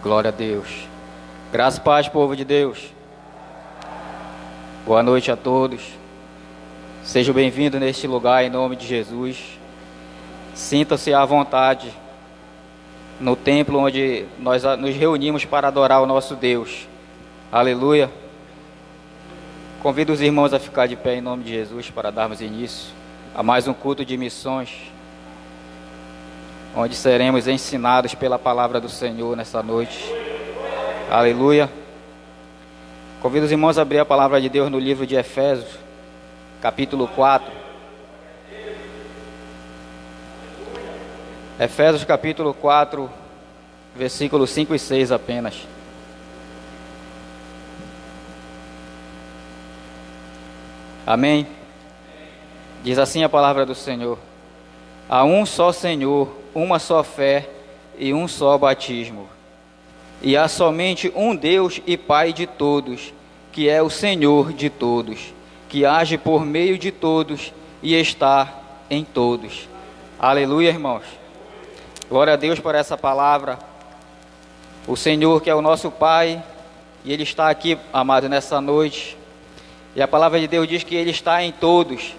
Glória a Deus. Graça e paz, povo de Deus. Boa noite a todos. Sejam bem-vindos neste lugar em nome de Jesus. Sintam-se à vontade no templo onde nós nos reunimos para adorar o nosso Deus. Aleluia. Convido os irmãos a ficar de pé em nome de Jesus para darmos início a mais um culto de missões, onde seremos ensinados pela palavra do Senhor nessa noite. Aleluia. Convido os irmãos a abrir a palavra de Deus no livro de Efésios, capítulo 4. Efésios capítulo 4, versículos 5 e 6 apenas. Amém? Diz assim a palavra do Senhor: há um só Senhor, uma só fé e um só batismo. E há somente um Deus e Pai de todos, que é o Senhor de todos, que age por meio de todos e está em todos. Aleluia, irmãos. Glória a Deus por essa palavra. O Senhor que é o nosso Pai, e Ele está aqui, amado, nessa noite. E a palavra de Deus diz que Ele está em todos.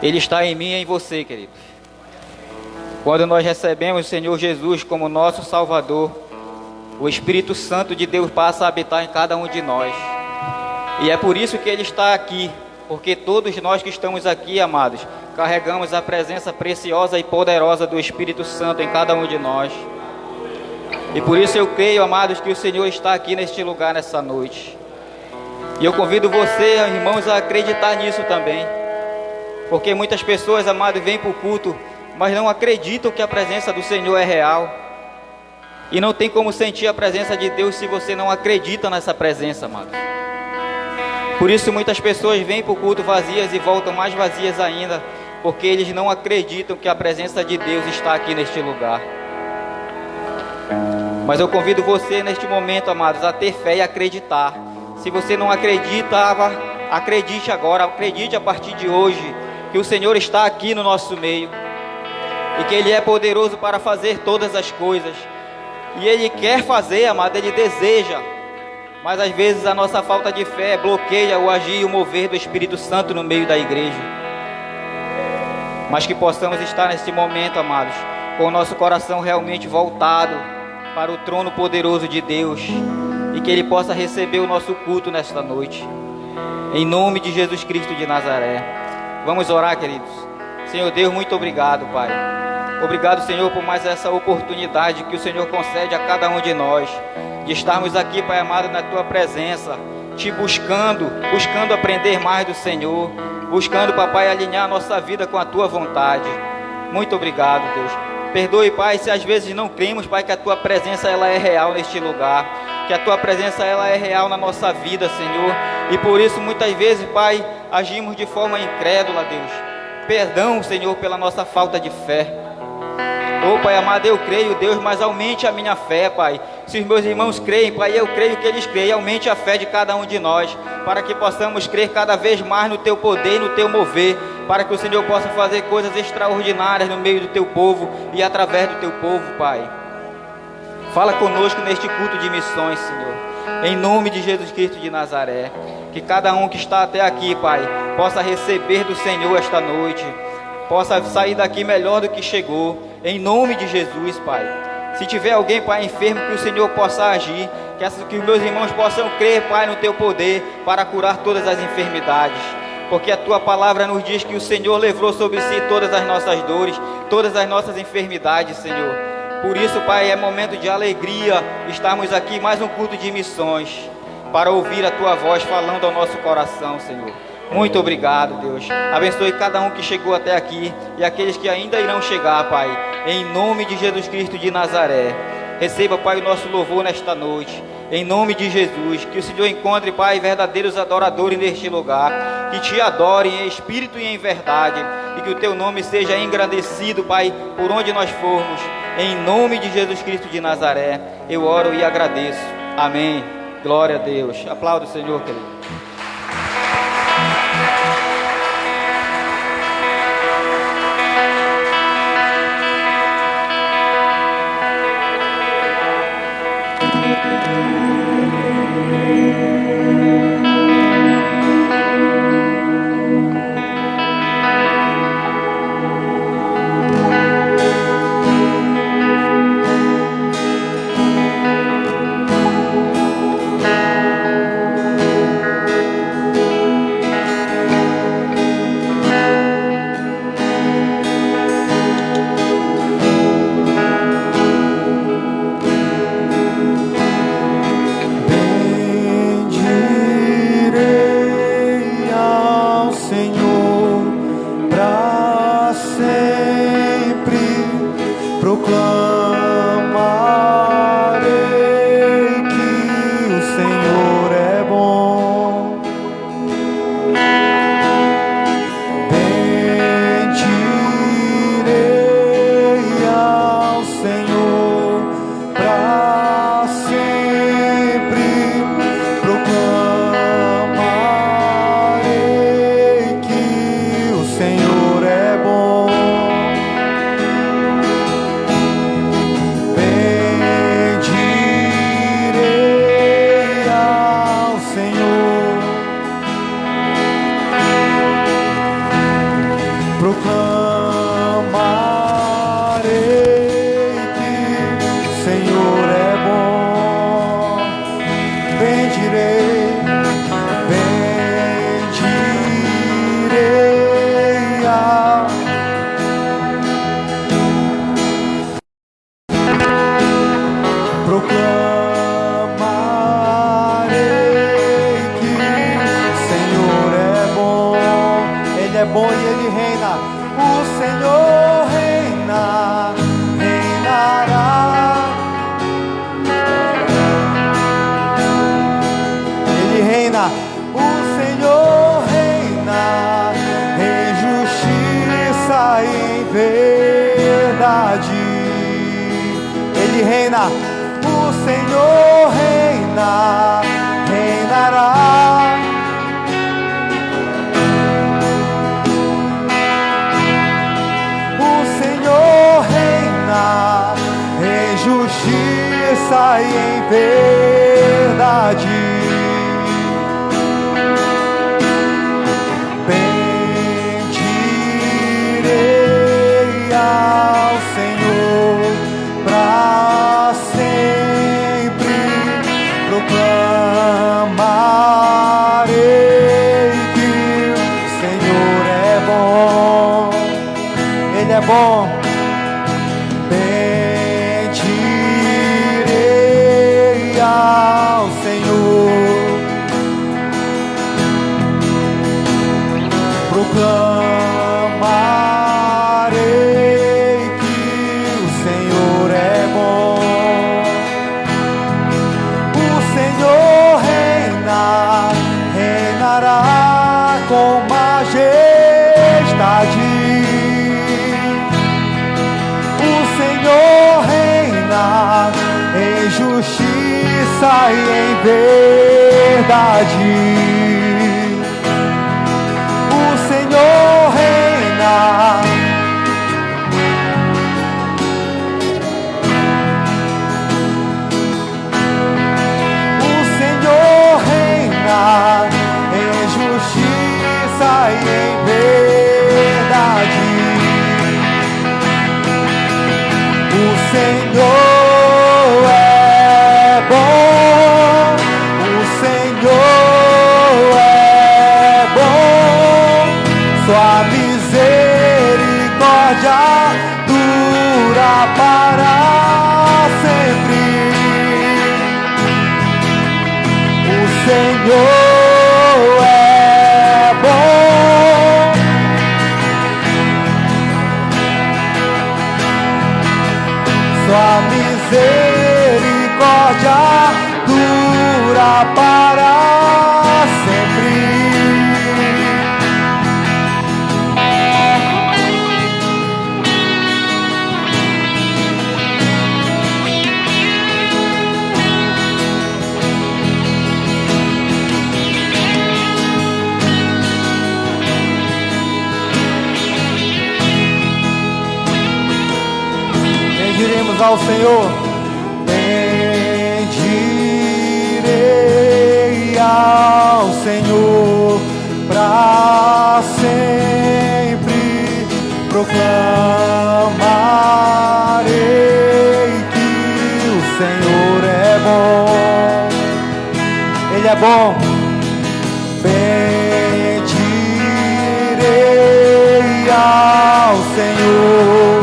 Ele está em mim e em você, queridos. Quando nós recebemos o Senhor Jesus como nosso Salvador, o Espírito Santo de Deus passa a habitar em cada um de nós. E é por isso que Ele está aqui, porque todos nós que estamos aqui, amados, carregamos a presença preciosa e poderosa do Espírito Santo em cada um de nós. E por isso eu creio, amados, que o Senhor está aqui neste lugar nessa noite. E eu convido você, irmãos, a acreditar nisso também. Porque muitas pessoas, amados, vêm para o culto, mas não acreditam que a presença do Senhor é real. E não tem como sentir a presença de Deus se você não acredita nessa presença, amados. Por isso muitas pessoas vêm para o culto vazias e voltam mais vazias ainda, porque eles não acreditam que a presença de Deus está aqui neste lugar. Mas eu convido você neste momento, amados, a ter fé e acreditar. Se você não acreditava, acredite agora, acredite a partir de hoje, que o Senhor está aqui no nosso meio, e que Ele é poderoso para fazer todas as coisas, e Ele quer fazer, amado, Ele deseja, mas às vezes a nossa falta de fé bloqueia o agir e o mover do Espírito Santo no meio da igreja. Mas que possamos estar neste momento, amados, com o nosso coração realmente voltado para o trono poderoso de Deus, e que Ele possa receber o nosso culto nesta noite, em nome de Jesus Cristo de Nazaré. Vamos orar, queridos. Senhor Deus, muito obrigado, Pai. Obrigado, Senhor, por mais essa oportunidade que o Senhor concede a cada um de nós, de estarmos aqui, Pai amado, na Tua presença, Te buscando aprender mais do Senhor, buscando, Papai, alinhar a nossa vida com a Tua vontade. Muito obrigado, Deus. Perdoe, Pai, se às vezes não cremos, Pai, que a Tua presença ela é real neste lugar, que a Tua presença ela é real na nossa vida, Senhor, e por isso muitas vezes, Pai, agimos de forma incrédula, Deus. Perdão, Senhor, pela nossa falta de fé. Oh, Pai amado, eu creio, Deus, mas aumente a minha fé, Pai. Se os meus irmãos creem, Pai, eu creio que eles creem. Aumente a fé de cada um de nós, para que possamos crer cada vez mais no Teu poder e no Teu mover, para que o Senhor possa fazer coisas extraordinárias no meio do Teu povo e através do Teu povo, Pai. Fala conosco neste culto de missões, Senhor, em nome de Jesus Cristo de Nazaré. Que cada um que está até aqui, Pai, possa receber do Senhor esta noite, possa sair daqui melhor do que chegou, em nome de Jesus, Pai. Se tiver alguém, Pai, enfermo, que o Senhor possa agir, que os meus irmãos possam crer, Pai, no Teu poder para curar todas as enfermidades, porque a Tua palavra nos diz que o Senhor levou sobre si todas as nossas dores, todas as nossas enfermidades, Senhor. Por isso, Pai, é momento de alegria estarmos aqui mais um culto de missões, para ouvir a Tua voz falando ao nosso coração, Senhor. Muito obrigado, Deus. Abençoe cada um que chegou até aqui e aqueles que ainda irão chegar, Pai, em nome de Jesus Cristo de Nazaré. Receba, Pai, o nosso louvor nesta noite, em nome de Jesus. Que o Senhor encontre, Pai, verdadeiros adoradores neste lugar, que Te adorem em espírito e em verdade, e que o Teu nome seja engrandecido, Pai, por onde nós formos. Em nome de Jesus Cristo de Nazaré, eu oro e agradeço. Amém. Glória a Deus. Aplauda o Senhor, querido. proclamarei que o Senhor é bom. Bendirei ao Senhor para sempre, proclamarei que o Senhor é bom. Bendirei ao Senhor, proclamarei que o Senhor é bom. Bendirei, bendirei ao proclamarei que o Senhor é bom. Ele é bom e Ele reina. O Senhor reina, reinará. Ele reina. O Senhor reina em justiça e em verdade. Ele reina. O Senhor reina, reinará. O Senhor reina em justiça e em verdade. Bendirei ao Senhor para sempre, proclamarei que o Senhor é bom. Ele é bom. Bendirei ao Senhor, proclamarei que o Senhor é bom. O Senhor reina, reinará com majestade. O Senhor reina em justiça e em verdade. O Senhor reina. O Senhor reina em justiça e em verdade. O Senhor é bom, o Senhor é bom, sua misericórdia dura para sempre. O Senhor é bom, sua misericórdia dura para sempre. Bendiremos ao Senhor. Bendirei ao Senhor para sempre, proclamarei que o Senhor é bom. Ele é bom. Bendirei ao Senhor,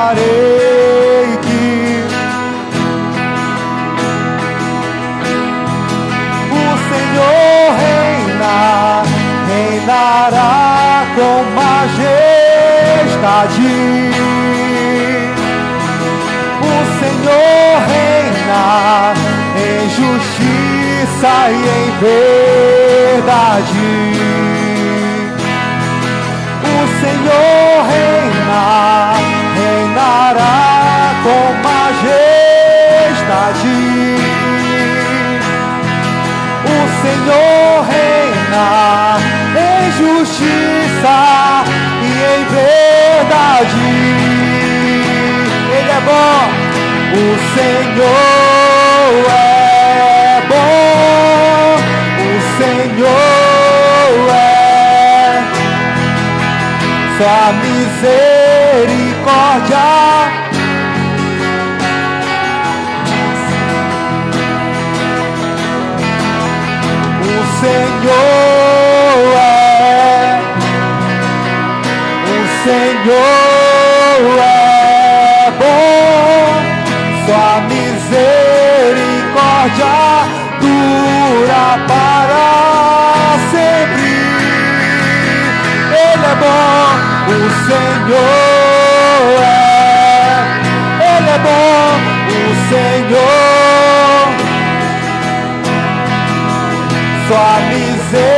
proclamarei que o Senhor reina, reina e em verdade. O Senhor reina, reinará com majestade. O Senhor reina em justiça e em verdade. Ele é bom, o Senhor é bom, o Senhor é sua misericórdia. O Senhor é bom, sua misericórdia dura para sempre. Ele é bom, o Senhor Ele é bom, o Senhor, sua misericórdia.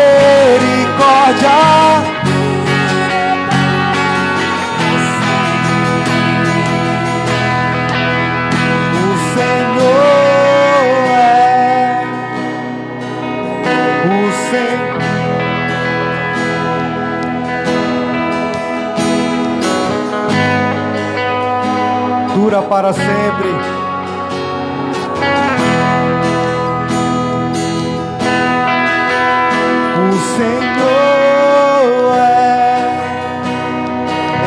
Dura para sempre. O Senhor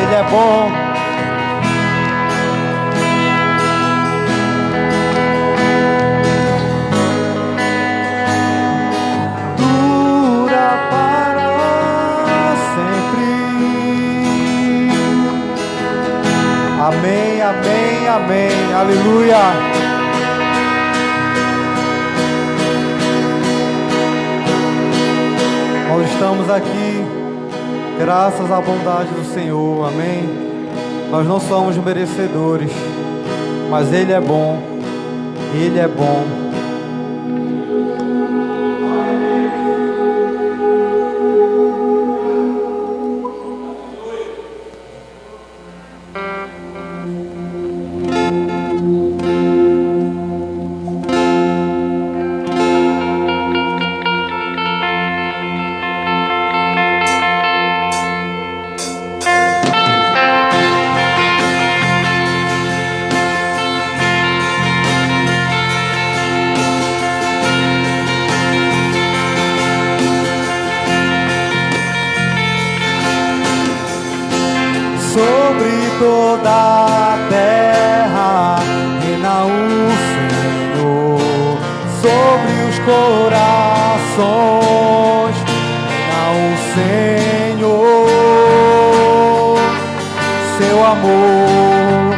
Ele é bom. Dura para sempre. Amém, amém, amém, aleluia. Nós estamos aqui graças à bondade do Senhor, amém. Nós não somos merecedores, mas Ele é bom, Ele é bom. Sobre toda a terra reina o Senhor, sobre os corações reina o Senhor. Seu amor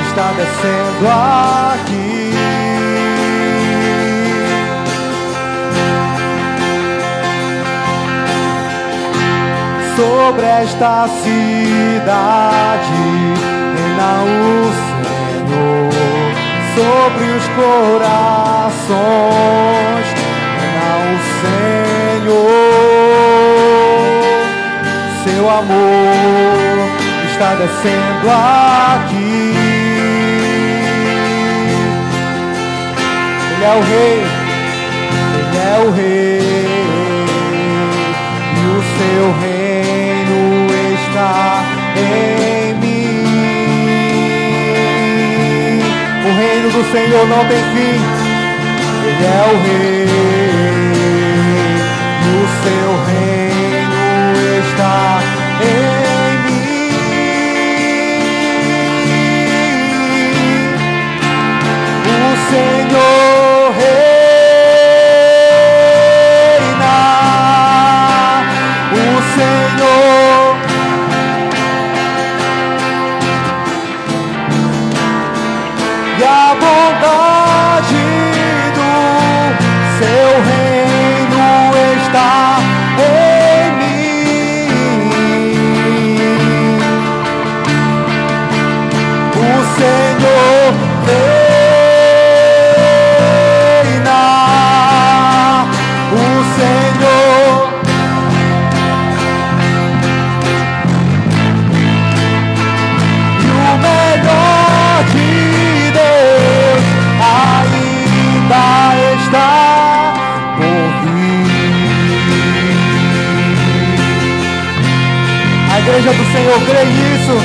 está descendo aqui. Sobre esta cidade reina o Senhor, sobre os corações reina o Senhor. Seu amor está descendo aqui. Ele é o Rei, Ele é o Rei, e o seu reino está em mim. O reino do Senhor não tem fim. Ele é o Rei, e o seu reino está em mim. O Senhor reina, o Senhor e a bondade do seu igreja do Senhor crê nisso.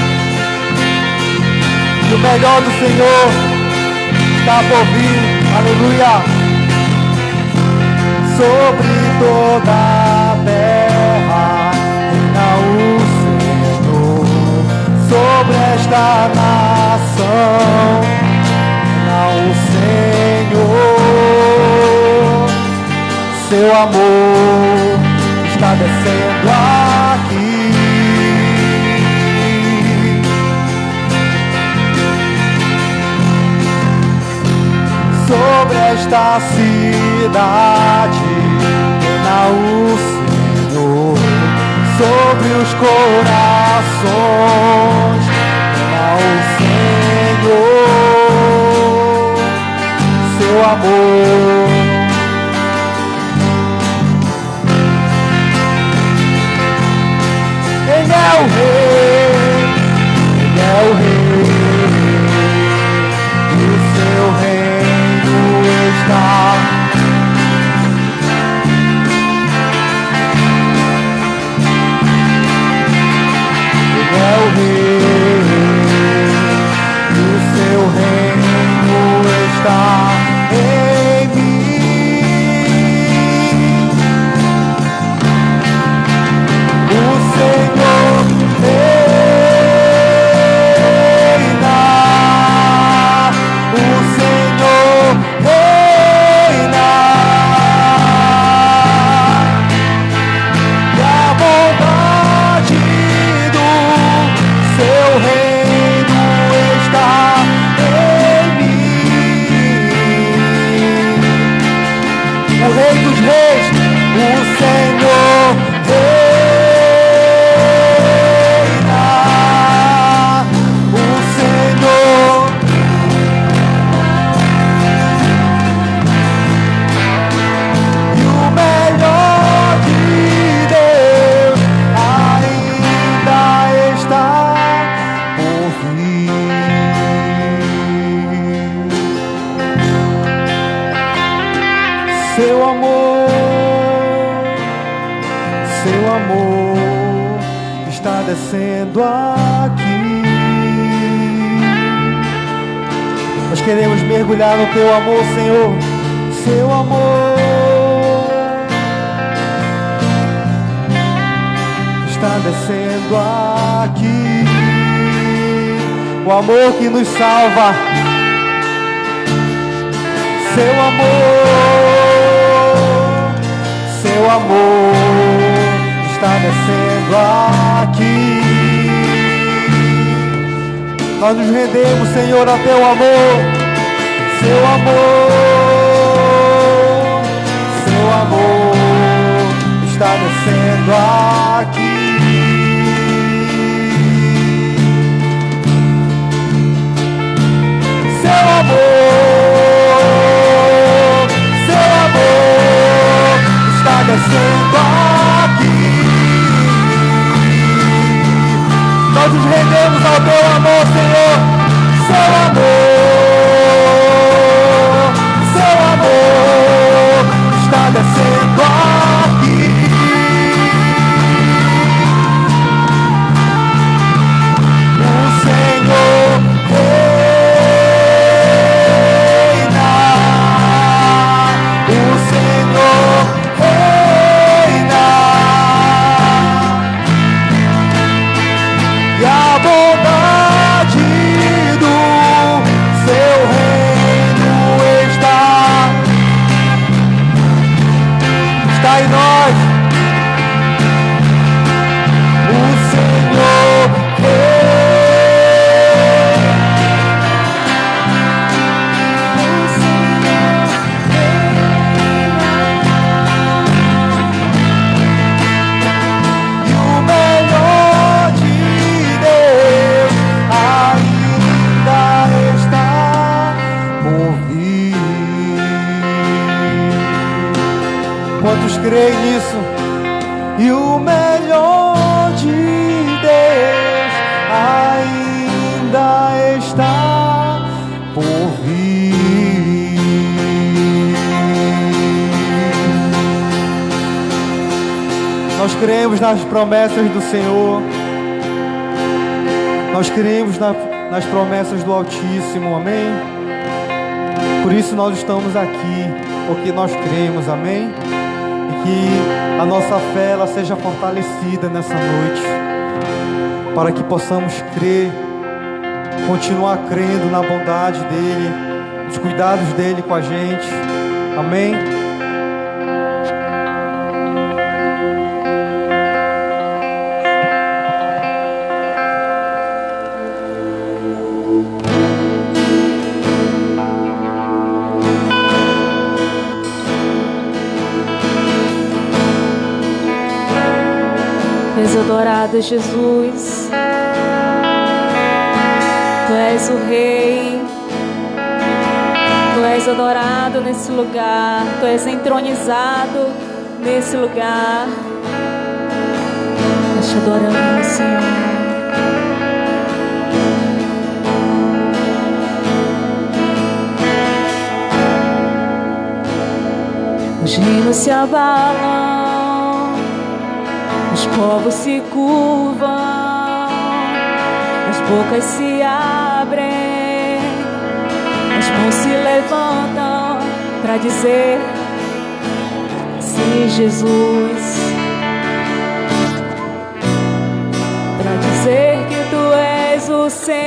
E o melhor do Senhor está por vir. Aleluia. Sobre toda a terra reina o Senhor. Sobre esta nação reina o Senhor. Seu amor está descendo aqui. Sobre esta cidade reina o Senhor. Sobre os corações reina o Senhor. Seu amor. Ele é o Rei, Ele é o Rei, e o seu reino está. Ele é o Rei, e o seu reino está em mim. O Senhor reina, o Senhor reina, e a bondade do seu reino está em mim. O Rei dos Reis, o Senhor reina, o Senhor. E o melhor de Deus ainda está por vir. Seu amor está descendo aqui. Nós queremos mergulhar no teu amor, Senhor. Seu amor está descendo aqui. O amor que nos salva. Seu amor está descendo aqui. Nós nos rendemos, Senhor, ao teu amor. Seu amor está descendo aqui. Seu amor está descendo aqui. Nós nos rendemos ao teu amor, Senhor. Seu amor está descendo aqui. O Senhor reina, o Senhor reina, e a bondade do seu reino está em nós. O Senhor e o melhor de Deus ainda está por vir. Quantos creem nisso? E o melhor de Deus ainda está por vir. Nós cremos nas promessas do Senhor. Nós cremos nas promessas do Altíssimo, amém? Por isso nós estamos aqui, porque nós cremos, amém? E que a nossa fé ela seja fortalecida nessa noite, para que possamos crer, continuar crendo na bondade dEle, nos cuidados dEle com a gente, amém? És adorado, Jesus. Tu és o Rei. Tu és adorado nesse lugar. Tu és entronizado nesse lugar. Nós te adoramos, Senhor. Os reinos se abalam, os povos se curvam, as bocas se abrem, as mãos se levantam para dizer sim, Jesus, para dizer que tu és o Senhor.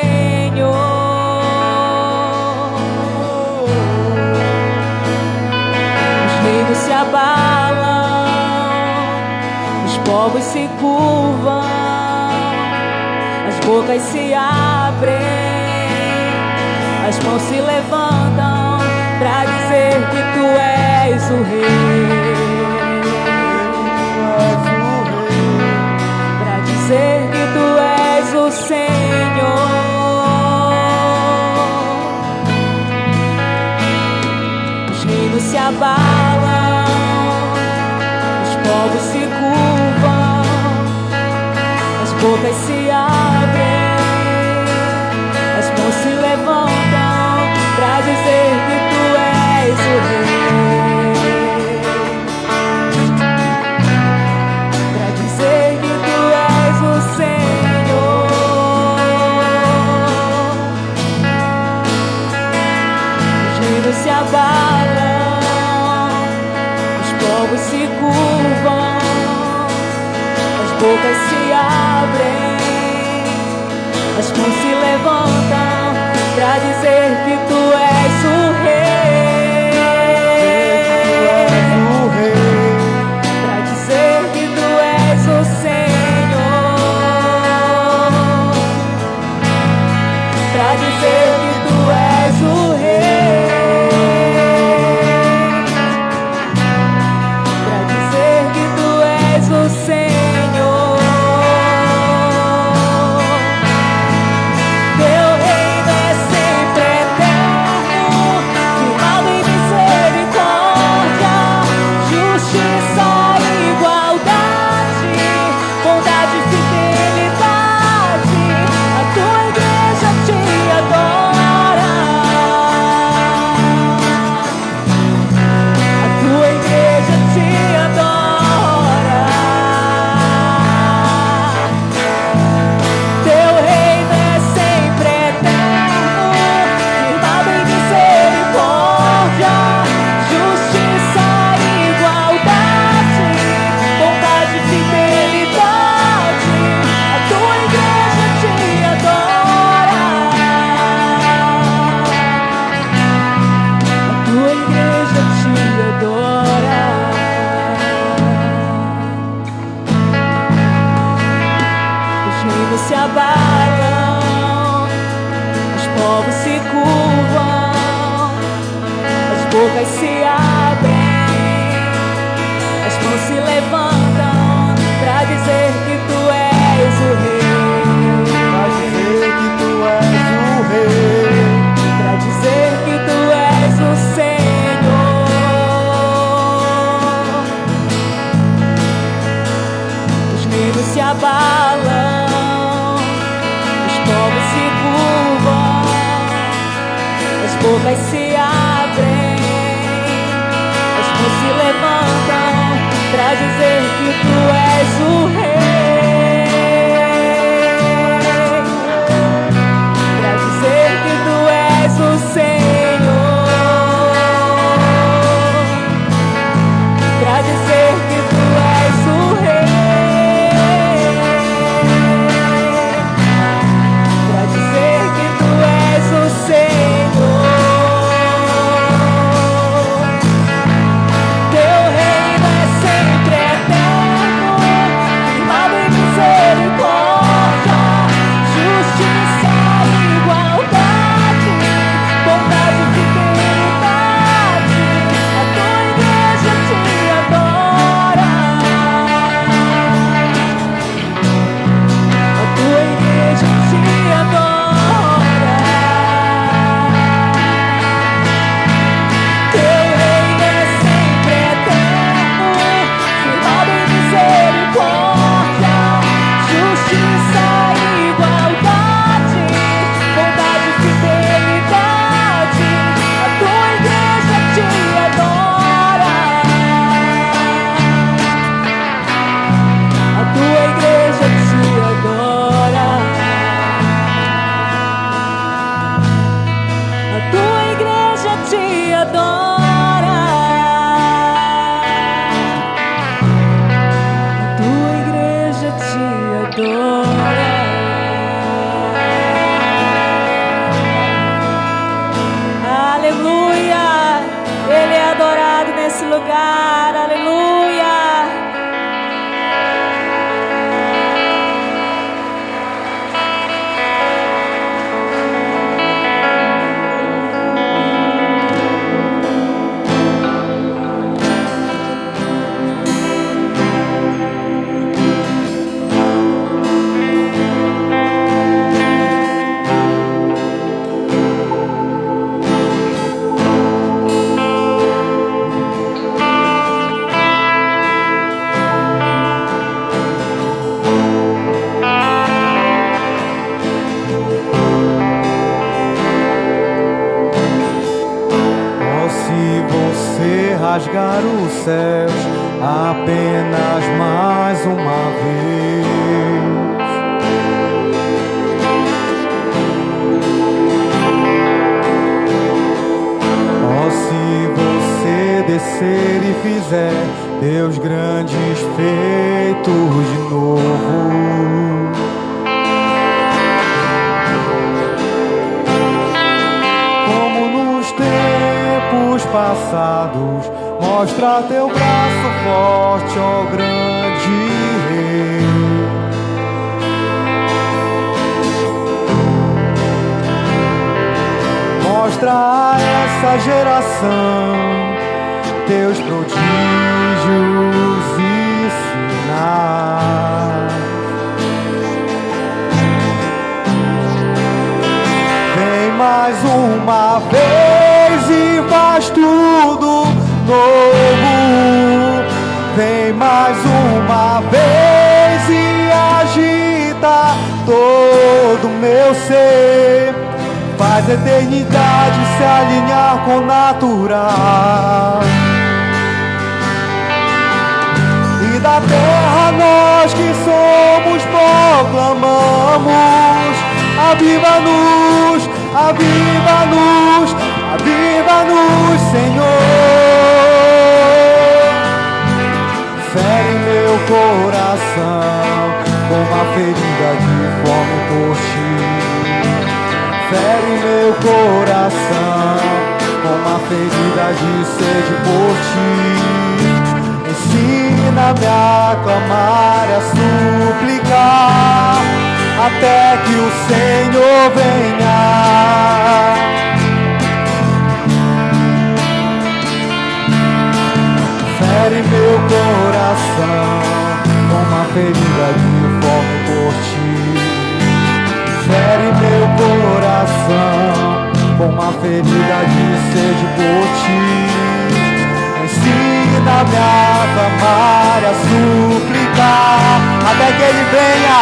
Os reinos se abalam, os povos se curvam, as bocas se abrem, as mãos se levantam para dizer que tu és o Rei, para dizer que tu és o Senhor. Os reinos se abalam, os povos se curvam, as bocas se abrem, as mãos se levantam para dizer que tu és o Rei, para dizer que tu és o Senhor. Os reinos se abalam, os povos se curvam, as bocas se abrem, as mãos se levantam para dizer que tu és o Rei, para dizer que tu és o Senhor, para dizer que tu és o Rei, para dizer que tu és o Senhor. Se abalam, os povos se curvam, as bocas se abrem, as mãos se levantam para dizer que tu és o Rei, Para dizer que tu és o Rei, para dizer que tu és o Senhor. Os reinos se abalam, povos se curvam, as bocas se abrem, as mãos se levantam para dizer que tu és o Rei, céus apenas mais uma vez. Oh, se você descer e fizer Deus grandes feitos de novo, tempos passados, mostra teu braço forte, ó grande Rei. Mostra a essa geração teus prodígios e sinais. Vem mais uma vez e faz tudo novo. Vem mais uma vez e agita todo meu ser. Faz a eternidade se alinhar com o natural. E da terra nós que somos proclamamos: aviva-nos, aviva-nos, aviva-nos, Senhor. Fere meu coração com uma ferida de fome por ti. Fere meu coração com uma ferida de sede por ti. Ensina-me a clamar e a suplicar até que o Senhor venha. Fere meu coração com uma ferida de fome por ti. Fere meu coração com uma ferida de sede por ti. Ensina-me a clamar e a suplicar até que Ele venha.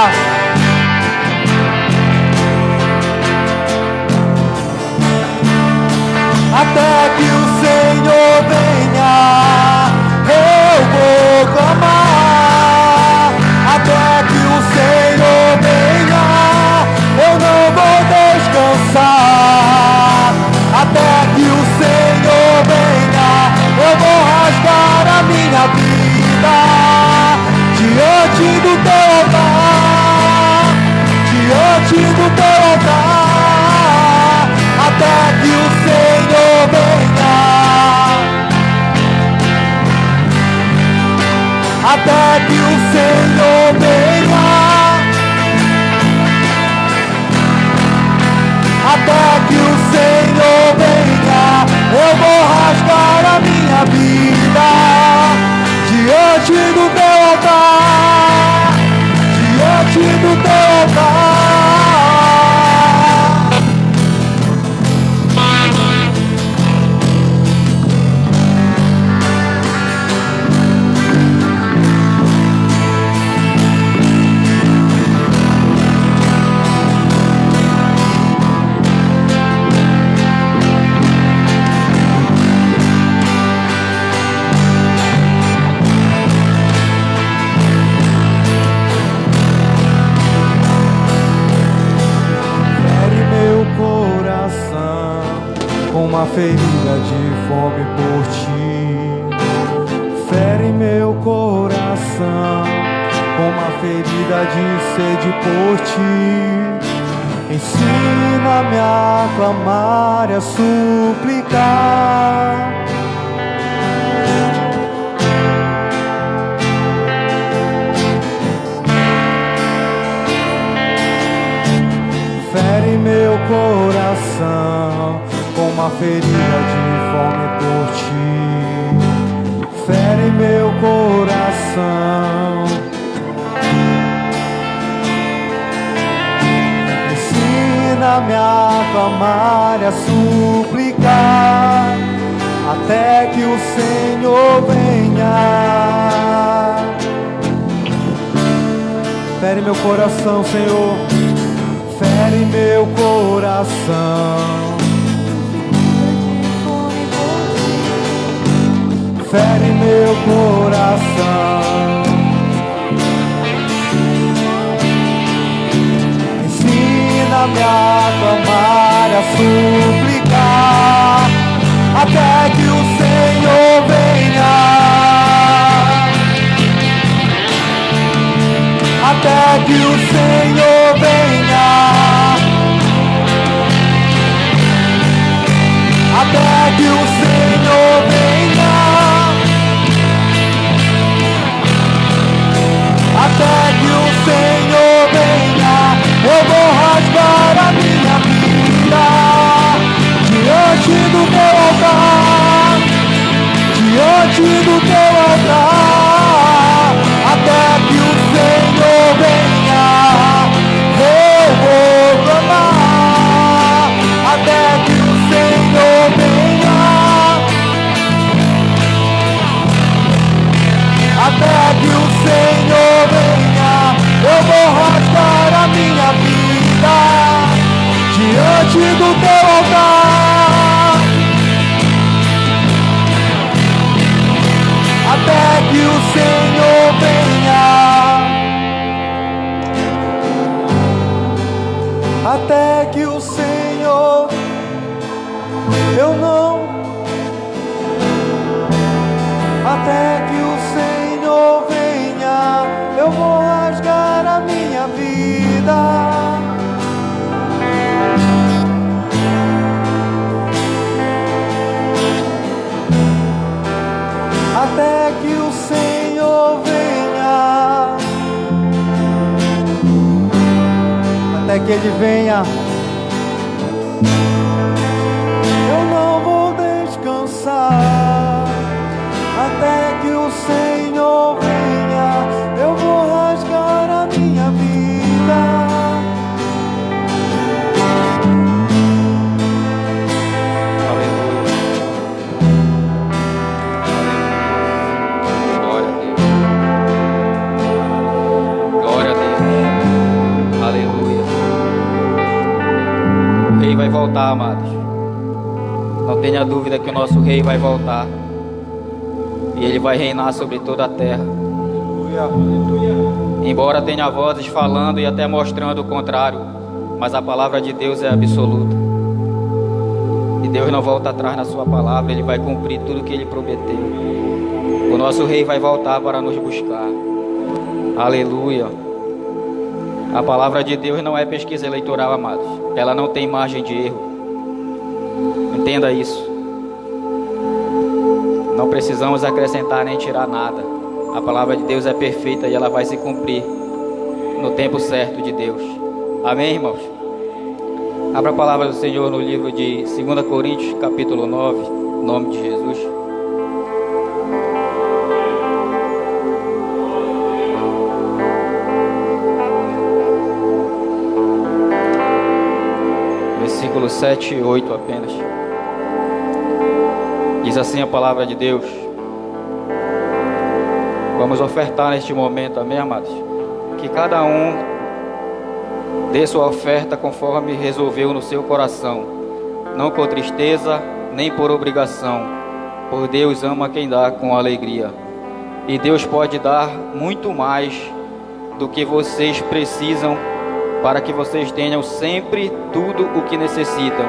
Até que o Senhor venha, eu vou clamar. Até que o Senhor venha, eu não vou descansar. Até que o Senhor venha, eu vou rasgar a minha vida diante do teu altar, diante do teu altar. Até que o Senhor venha, até que o Senhor venha, até que o Senhor venha, eu vou rasgar a minha vida diante do teu altar, diante do teu altar. Uma ferida de fome por ti. Fere meu coração com uma ferida de sede por ti. Ensina-me a clamar e a suplicar. Fere meu coração com uma ferida de fome por ti. Fere meu coração. Ensina-me a clamar e a suplicar até que o Senhor venha. Fere meu coração, Senhor. Fere meu coração. fere meu coração. Ensina-me a clamar, a suplicar, até que o Senhor venha. Até que o Senhor venha. Até que o Senhor venha. Até que o Senhor venha. Eu vou rasgar a minha vida diante do teu altar, diante do teu altar. Até que o Senhor venha, eu vou clamar. Até que o Senhor venha. Até que o Senhor venha, eu vou rasgar a minha vida diante do teu altar. Até que o Senhor venha. Até que o Senhor, eu não. Até que o Senhor venha, eu vou rasgar a minha vida. Até que o Senhor venha. Até que Ele venha. Eu não vou descansar. Até que o Senhor venha, eu vou rasgar a minha vida. Aleluia. Glória a Deus. Glória a Deus. Aleluia. O Rei vai voltar, amados. Não tenha dúvida que o nosso Rei vai voltar. E Ele vai reinar sobre toda a terra. Embora tenha vozes falando e até mostrando o contrário, mas a palavra de Deus é absoluta. E Deus não volta atrás na sua palavra, Ele vai cumprir tudo o que Ele prometeu. O nosso Rei vai voltar para nos buscar. Aleluia. A palavra de Deus não é pesquisa eleitoral, amados. Ela não tem margem de erro. Entenda isso. Não precisamos acrescentar nem tirar nada. A palavra de Deus é perfeita e ela vai se cumprir no tempo certo de Deus. Amém, irmãos? Abra a palavra do Senhor no livro de 2 Coríntios, capítulo 9, em nome de Jesus. Versículos 7 e 8 apenas. Diz assim a palavra de Deus. Vamos ofertar neste momento, amém, amados? Que cada um dê sua oferta conforme resolveu no seu coração, não com tristeza, nem por obrigação, por Deus ama quem dá com alegria. E Deus pode dar muito mais do que vocês precisam, para que vocês tenham sempre tudo o que necessitam,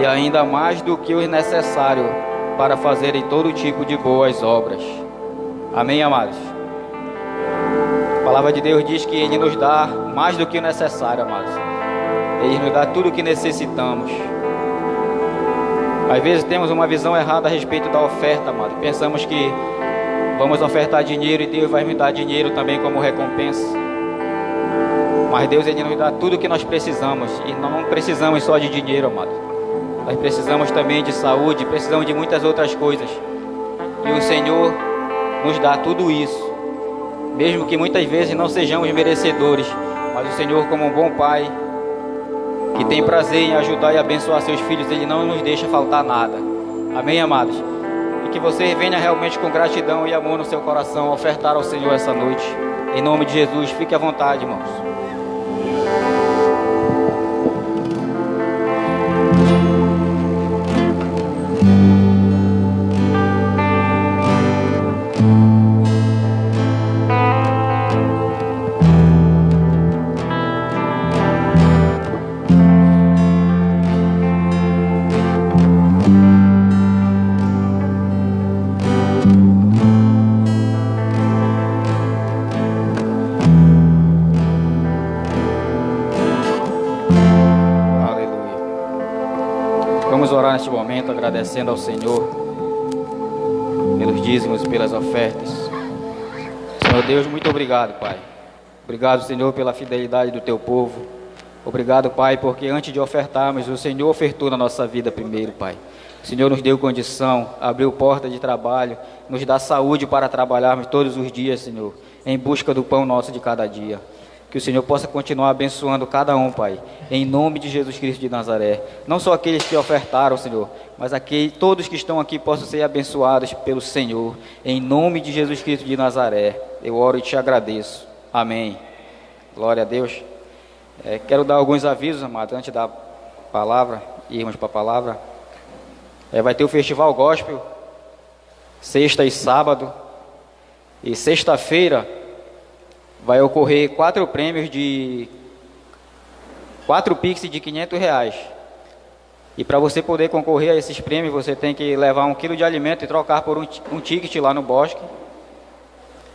e ainda mais do que o necessário, para fazerem todo tipo de boas obras. Amém, amados? A palavra de Deus diz que Ele nos dá mais do que o necessário, amados. Ele nos dá tudo o que necessitamos. Às vezes temos uma visão errada a respeito da oferta, amado. Pensamos que vamos ofertar dinheiro e Deus vai me dar dinheiro também como recompensa. Mas Deus, Ele nos dá tudo o que nós precisamos. E não precisamos só de dinheiro, amado. Nós precisamos também de saúde, precisamos de muitas outras coisas. E o Senhor nos dá tudo isso. Mesmo que muitas vezes não sejamos merecedores. Mas o Senhor, como um bom Pai, que tem prazer em ajudar e abençoar seus filhos, Ele não nos deixa faltar nada. Amém, amados? E que você venha realmente com gratidão e amor no seu coração ofertar ao Senhor essa noite. Em nome de Jesus, fique à vontade, irmãos. orar neste momento agradecendo ao Senhor pelos dízimos e pelas ofertas. Senhor Deus, muito obrigado, Pai. Obrigado, Senhor, pela fidelidade do Teu povo. Obrigado, Pai, porque antes de ofertarmos, o Senhor ofertou na nossa vida primeiro, Pai. O Senhor nos deu condição, abriu porta de trabalho, nos dá saúde para trabalharmos todos os dias, Senhor, em busca do pão nosso de cada dia. Que o Senhor possa continuar abençoando cada um, Pai, em nome de Jesus Cristo de Nazaré. Não só aqueles que ofertaram, Senhor, mas todos que estão aqui possam ser abençoados pelo Senhor, em nome de Jesus Cristo de Nazaré. Eu oro e te agradeço. Amém. Glória a Deus. Quero dar alguns avisos, amados, antes da palavra, irmos para a palavra. Vai ter o Festival Gospel, sexta e sábado, e sexta-feira vai ocorrer 4 prêmios de 4 Pix de R$500. E para você poder concorrer a esses prêmios, você tem que levar 1 quilo de alimento e trocar por um ticket lá no bosque.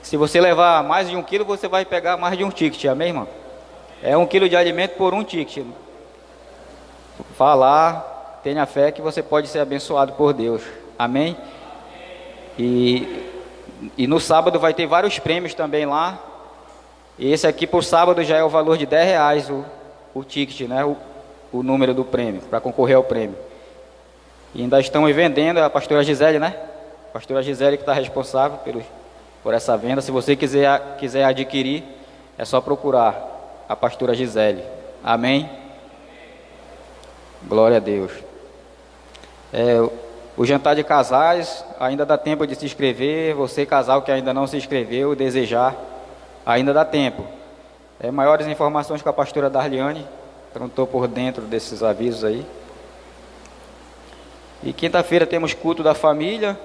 Se você levar mais de 1 quilo, você vai pegar mais de um ticket, amém, irmão? É 1 quilo de alimento por um ticket. Vá lá, tenha fé que você pode ser abençoado por Deus, amém? E no sábado vai ter vários prêmios também lá. E esse aqui por sábado já é o valor de R$10 o ticket, né? O número do prêmio, para concorrer ao prêmio. E ainda estamos vendendo, a pastora Gisele, né? A pastora Gisele que está responsável por essa venda. Se você quiser adquirir, é só procurar a pastora Gisele. Amém? Glória a Deus. O jantar de casais, ainda dá tempo de se inscrever. Você, casal que ainda não se inscreveu, desejar, ainda dá tempo. Maiores informações com a pastora Darliane. Eu não estou por dentro desses avisos aí. E quinta-feira temos culto da família.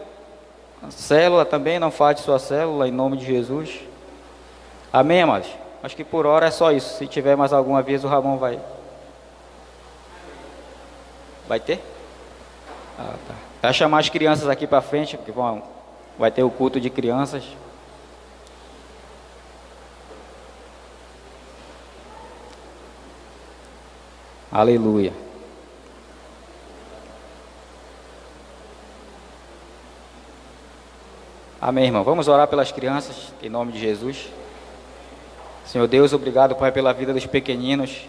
Célula também, não falte sua célula, em nome de Jesus. Amém, amados? Acho que por hora é só isso. Se tiver mais algum aviso, o Ramon vai ter? Tá. Vai chamar as crianças aqui para frente, porque vai ter o culto de crianças. Aleluia. Amém, irmão. Vamos orar pelas crianças, em nome de Jesus. Senhor Deus, obrigado, Pai, pela vida dos pequeninos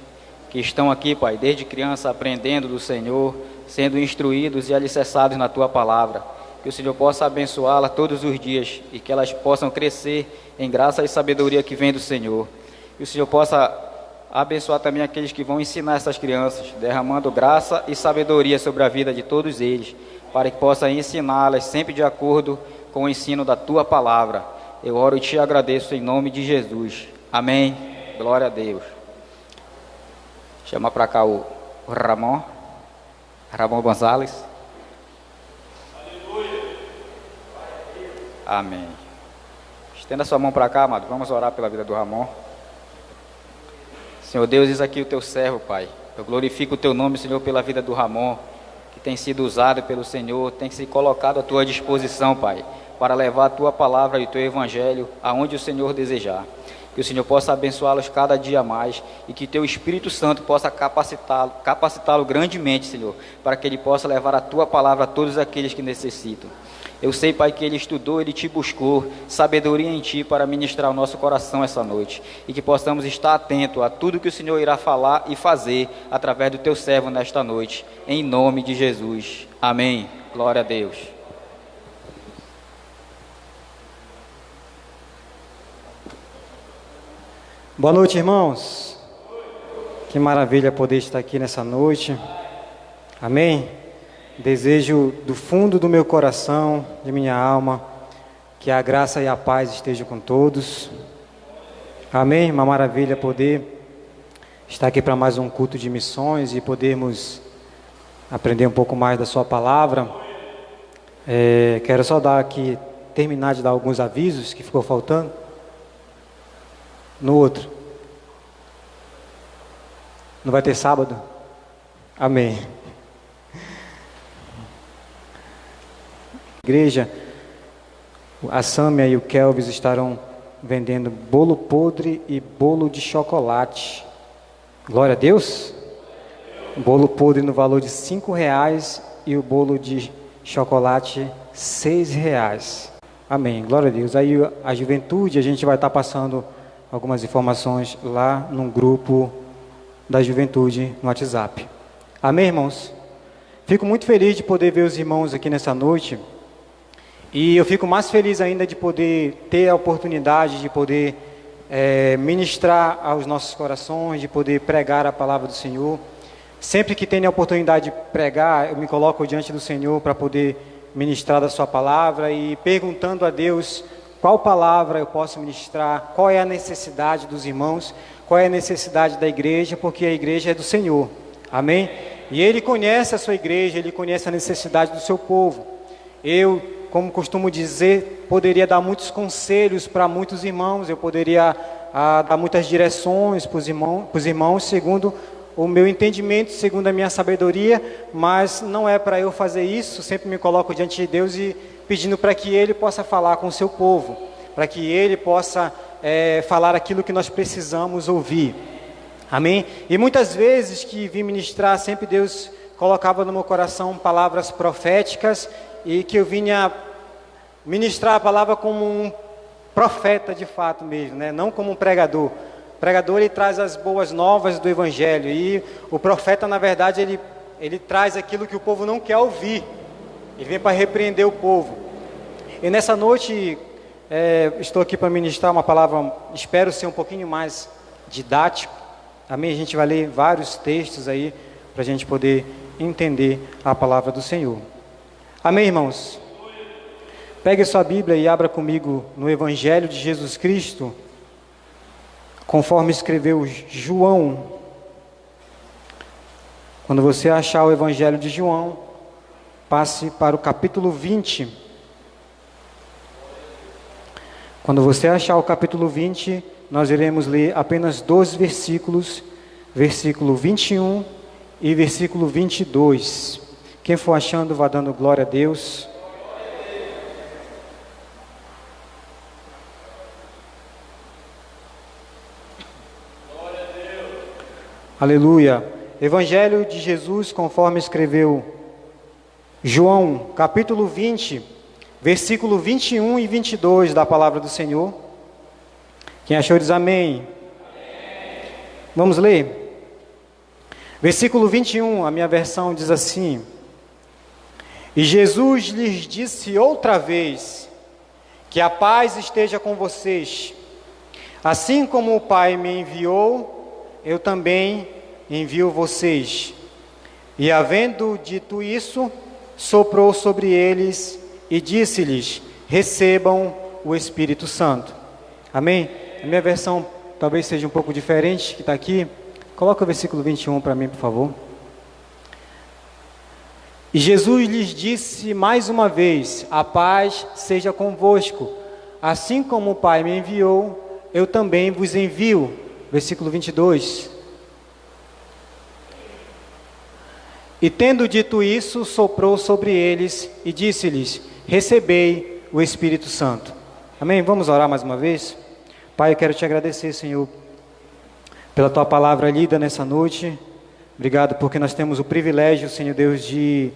que estão aqui, Pai, desde criança, aprendendo do Senhor, sendo instruídos e alicerçados na Tua palavra. Que o Senhor possa abençoá-la todos os dias e que elas possam crescer em graça e sabedoria que vem do Senhor. Que o Senhor possa abençoar também aqueles que vão ensinar essas crianças, derramando graça e sabedoria sobre a vida de todos eles, para que possa ensiná-las sempre de acordo com o ensino da Tua palavra. Eu oro e te agradeço em nome de Jesus. Amém. Glória a Deus. Chama para cá o Ramon Gonzalez. Aleluia. Amém. Estenda sua mão para cá, amado. Vamos orar pela vida do Ramon. Senhor Deus, eis aqui o Teu servo, Pai. Eu glorifico o Teu nome, Senhor, pela vida do Ramon, que tem sido usado pelo Senhor, tem se colocado à Tua disposição, Pai, para levar a Tua palavra e o Teu evangelho aonde o Senhor desejar. Que o Senhor possa abençoá-los cada dia mais e que Teu Espírito Santo possa capacitá-lo grandemente, Senhor, para que ele possa levar a Tua palavra a todos aqueles que necessitam. Eu sei, Pai, que ele estudou, ele te buscou, sabedoria em Ti para ministrar o nosso coração essa noite. E que possamos estar atentos a tudo que o Senhor irá falar e fazer através do Teu servo nesta noite. Em nome de Jesus. Amém. Glória a Deus. Boa noite, irmãos. Que maravilha poder estar aqui nessa noite. Amém. Desejo do fundo do meu coração, de minha alma, que a graça e a paz estejam com todos. Amém. Uma maravilha poder estar aqui para mais um culto de missões e podermos aprender um pouco mais da sua palavra. Quero só terminar de dar alguns avisos que ficou faltando. No outro. Não vai ter sábado? Amém. Igreja, a Sâmia e o Kelvis estarão vendendo bolo podre e bolo de chocolate. Glória a Deus. Bolo podre no valor de R$5 e o bolo de chocolate R$6. Amém, glória a Deus. Aí a juventude, a gente vai estar passando algumas informações lá no grupo da juventude no WhatsApp. Amém, irmãos? Fico muito feliz de poder ver os irmãos aqui nessa noite. E eu fico mais feliz ainda de poder ter a oportunidade de poder ministrar aos nossos corações, de poder pregar a palavra do Senhor. Sempre que tenho a oportunidade de pregar, eu me coloco diante do Senhor para poder ministrar da sua palavra e perguntando a Deus qual palavra eu posso ministrar, qual é a necessidade dos irmãos, qual é a necessidade da igreja, porque a igreja é do Senhor. Amém? E Ele conhece a sua igreja, Ele conhece a necessidade do seu povo. Eu, como costumo dizer, poderia dar muitos conselhos para muitos irmãos, eu poderia dar muitas direções para os irmãos, segundo o meu entendimento, segundo a minha sabedoria, mas não é para eu fazer isso. Sempre me coloco diante de Deus e pedindo para que Ele possa falar com o seu povo, para que Ele possa falar aquilo que nós precisamos ouvir. Amém? E muitas vezes que vim ministrar, sempre Deus colocava no meu coração palavras proféticas e que eu vinha ministrar a palavra como um profeta de fato mesmo, né? Não como um pregador. O pregador, ele traz as boas novas do Evangelho, e o profeta, na verdade, ele traz aquilo que o povo não quer ouvir. Ele vem para repreender o povo. E nessa noite, estou aqui para ministrar uma palavra, espero ser um pouquinho mais didático. Amém? A gente vai ler vários textos aí, para a gente poder entender a palavra do Senhor. Amém, irmãos? Pegue sua Bíblia e abra comigo no Evangelho de Jesus Cristo, conforme escreveu João. Quando você achar o Evangelho de João, passe para o capítulo 20. Quando você achar o capítulo 20, nós iremos ler apenas 2 versículos, versículo 21 e versículo 22. Quem for achando, vá dando glória a Deus. Aleluia. Evangelho de Jesus, conforme escreveu João, capítulo 20, versículo 21 e 22 da palavra do Senhor. Quem achou diz amém. Amém. Vamos ler. Versículo 21, a minha versão diz assim: E Jesus lhes disse outra vez, que a paz esteja com vocês. Assim como o Pai me enviou, eu também envio vocês. E havendo dito isso, soprou sobre eles e disse-lhes: recebam o Espírito Santo. Amém? A minha versão talvez seja um pouco diferente, que está aqui. Coloca o versículo 21 para mim, por favor. E Jesus lhes disse mais uma vez: a paz seja convosco. Assim como o Pai me enviou, eu também vos envio. Versículo 22. E tendo dito isso, soprou sobre eles e disse-lhes: recebei o Espírito Santo. Amém? Vamos orar mais uma vez? Pai, eu quero te agradecer, Senhor, pela tua palavra lida nessa noite. Obrigado porque nós temos o privilégio, Senhor Deus, de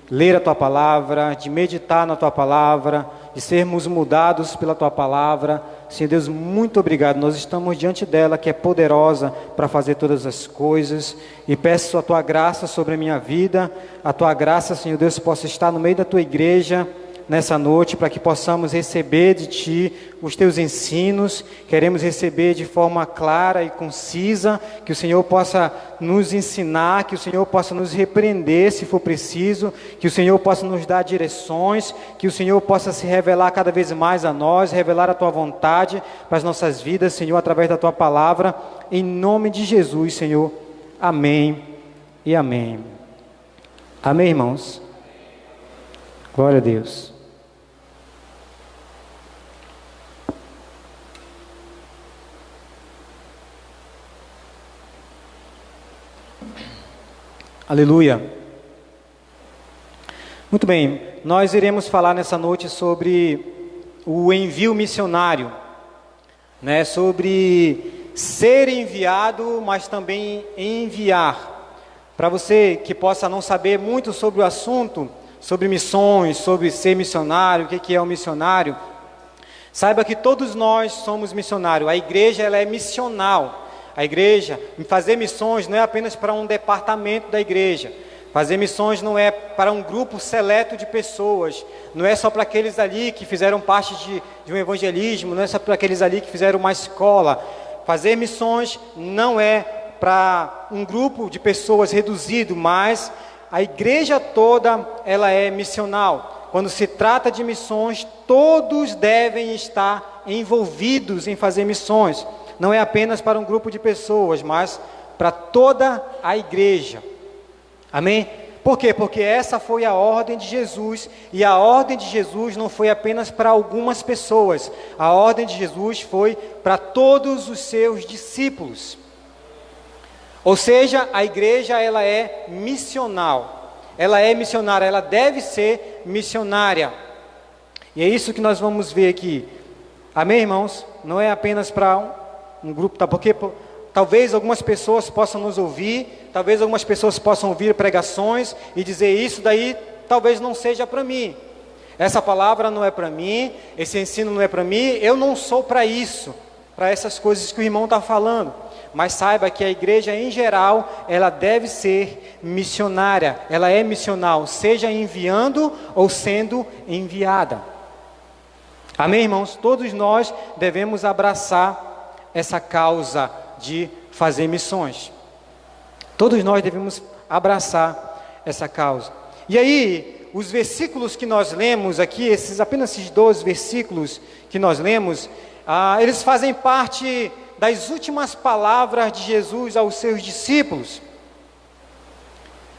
ler a tua palavra, de meditar na tua palavra, de sermos mudados pela tua palavra. Senhor Deus, muito obrigado. Nós estamos diante dela, que é poderosa para fazer todas as coisas, e peço a tua graça sobre a minha vida, a tua graça, Senhor Deus, possa estar no meio da tua igreja nessa noite, para que possamos receber de ti os teus ensinos. Queremos receber de forma clara e concisa, que o Senhor possa nos ensinar, que o Senhor possa nos repreender se for preciso, que o Senhor possa nos dar direções, que o Senhor possa se revelar cada vez mais a nós, revelar a tua vontade para as nossas vidas, Senhor, através da tua palavra, em nome de Jesus, Senhor. Amém e amém. Amém, irmãos? Glória a Deus. Aleluia. Muito bem, nós iremos falar nessa noite sobre o envio missionário, né? Sobre ser enviado, mas também enviar. Para você que possa não saber muito sobre o assunto, sobre missões, sobre ser missionário, o que é um missionário, saiba que todos nós somos missionários. A igreja, ela é missional. A igreja, fazer missões não é apenas para um departamento da igreja. Fazer missões não é para um grupo seleto de pessoas, não é só para aqueles ali que fizeram parte de um evangelismo, não é só para aqueles ali que fizeram uma escola. Fazer missões não é para um grupo de pessoas reduzido, mas a igreja toda, ela é missional. Quando se trata de missões, todos devem estar envolvidos em fazer missões. Não é apenas para um grupo de pessoas, mas para toda a igreja. Amém? Por quê? Porque essa foi a ordem de Jesus, e a ordem de Jesus não foi apenas para algumas pessoas, a ordem de Jesus foi para todos os seus discípulos. Ou seja, a igreja, ela é missional, ela é missionária, ela deve ser missionária, e é isso que nós vamos ver aqui. Amém, irmãos? Não é apenas para um grupo, tá? Porque talvez algumas pessoas possam nos ouvir, talvez algumas pessoas possam ouvir pregações e dizer, isso daí talvez não seja para mim. Essa palavra não é para mim, esse ensino não é para mim, eu não sou para isso, para essas coisas que o irmão está falando. Mas saiba que a igreja em geral, ela deve ser missionária, ela é missional, seja enviando ou sendo enviada. Amém, irmãos? Todos nós devemos abraçar essa causa de fazer missões. Todos nós devemos abraçar essa causa. E aí, os versículos que nós lemos aqui, apenas esses 12 versículos que nós lemos, eles fazem parte das últimas palavras de Jesus aos seus discípulos.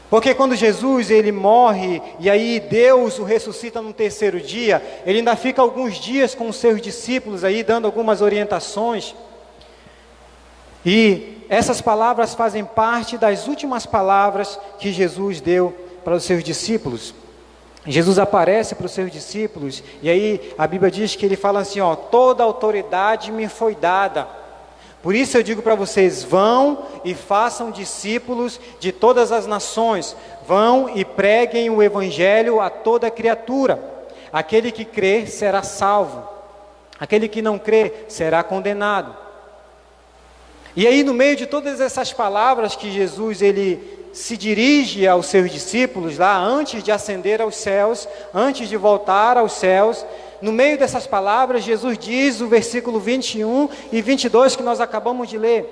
Porque quando Jesus ele morre, e aí Deus o ressuscita no terceiro dia, ele ainda fica alguns dias com os seus discípulos aí, dando algumas orientações. E essas palavras fazem parte das últimas palavras que Jesus deu para os seus discípulos. Jesus aparece para os seus discípulos, e aí a Bíblia diz que ele fala assim, toda autoridade me foi dada. Por isso eu digo para vocês, vão e façam discípulos de todas as nações, vão e preguem o evangelho a toda criatura. Aquele que crê será salvo, aquele que não crê será condenado. E aí no meio de todas essas palavras que Jesus ele se dirige aos seus discípulos lá, antes de ascender aos céus, antes de voltar aos céus, no meio dessas palavras, Jesus diz o versículo 21 e 22 que nós acabamos de ler.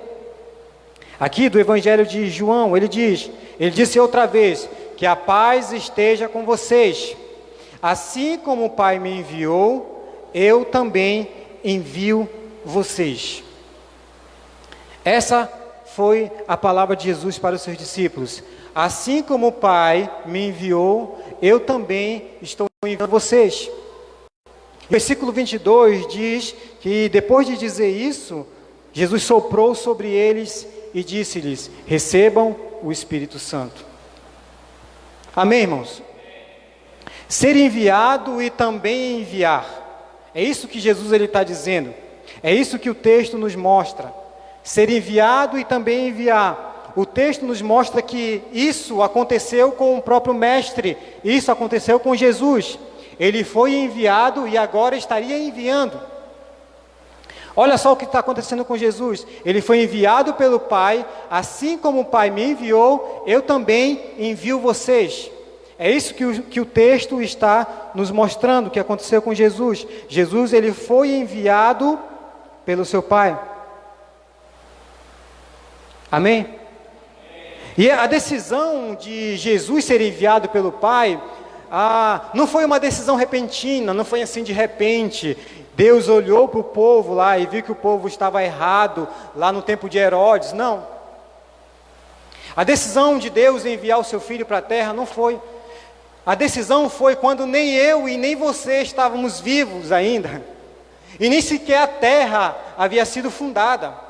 Aqui do Evangelho de João, ele disse outra vez, que a paz esteja com vocês. Assim como o Pai me enviou, eu também envio vocês. Essa foi a palavra de Jesus para os seus discípulos. Assim como o Pai me enviou, eu também estou enviando vocês. O versículo 22 diz que depois de dizer isso, Jesus soprou sobre eles e disse-lhes, recebam o Espírito Santo. Amém, irmãos? Ser enviado e também enviar. É isso que Jesus está dizendo. É isso que o texto nos mostra. Ser enviado e também enviar. O texto nos mostra que isso aconteceu com o próprio Mestre. Isso aconteceu com Jesus. Ele foi enviado e agora estaria enviando. Olha só o que está acontecendo com Jesus. Ele foi enviado pelo Pai, assim como o Pai me enviou, eu também envio vocês. É isso que o texto está nos mostrando, que aconteceu com Jesus. Jesus ele foi enviado pelo seu Pai. Amém? E a decisão de Jesus ser enviado pelo Pai, não foi uma decisão repentina, não foi assim de repente. Deus olhou para o povo lá e viu que o povo estava errado lá no tempo de Herodes, não. A decisão de Deus enviar o seu filho para a terra não foi. A decisão foi quando nem eu e nem você estávamos vivos ainda, e nem sequer a terra havia sido fundada.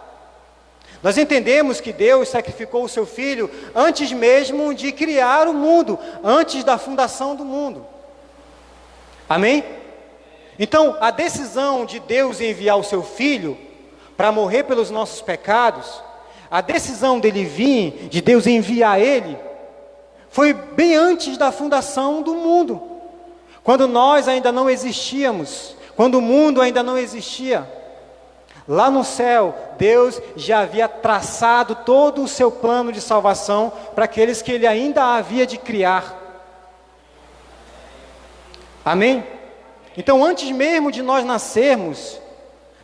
Nós entendemos que Deus sacrificou o seu filho antes mesmo de criar o mundo, antes da fundação do mundo. Amém? Então, a decisão de Deus enviar o seu filho para morrer pelos nossos pecados, A decisão dele vir, de Deus enviar ele, foi bem antes da fundação do mundo. Quando nós ainda não existíamos, quando o mundo ainda não existia. Lá no céu, Deus já havia traçado todo o seu plano de salvação para aqueles que Ele ainda havia de criar. Amém? Então, antes mesmo de nós nascermos,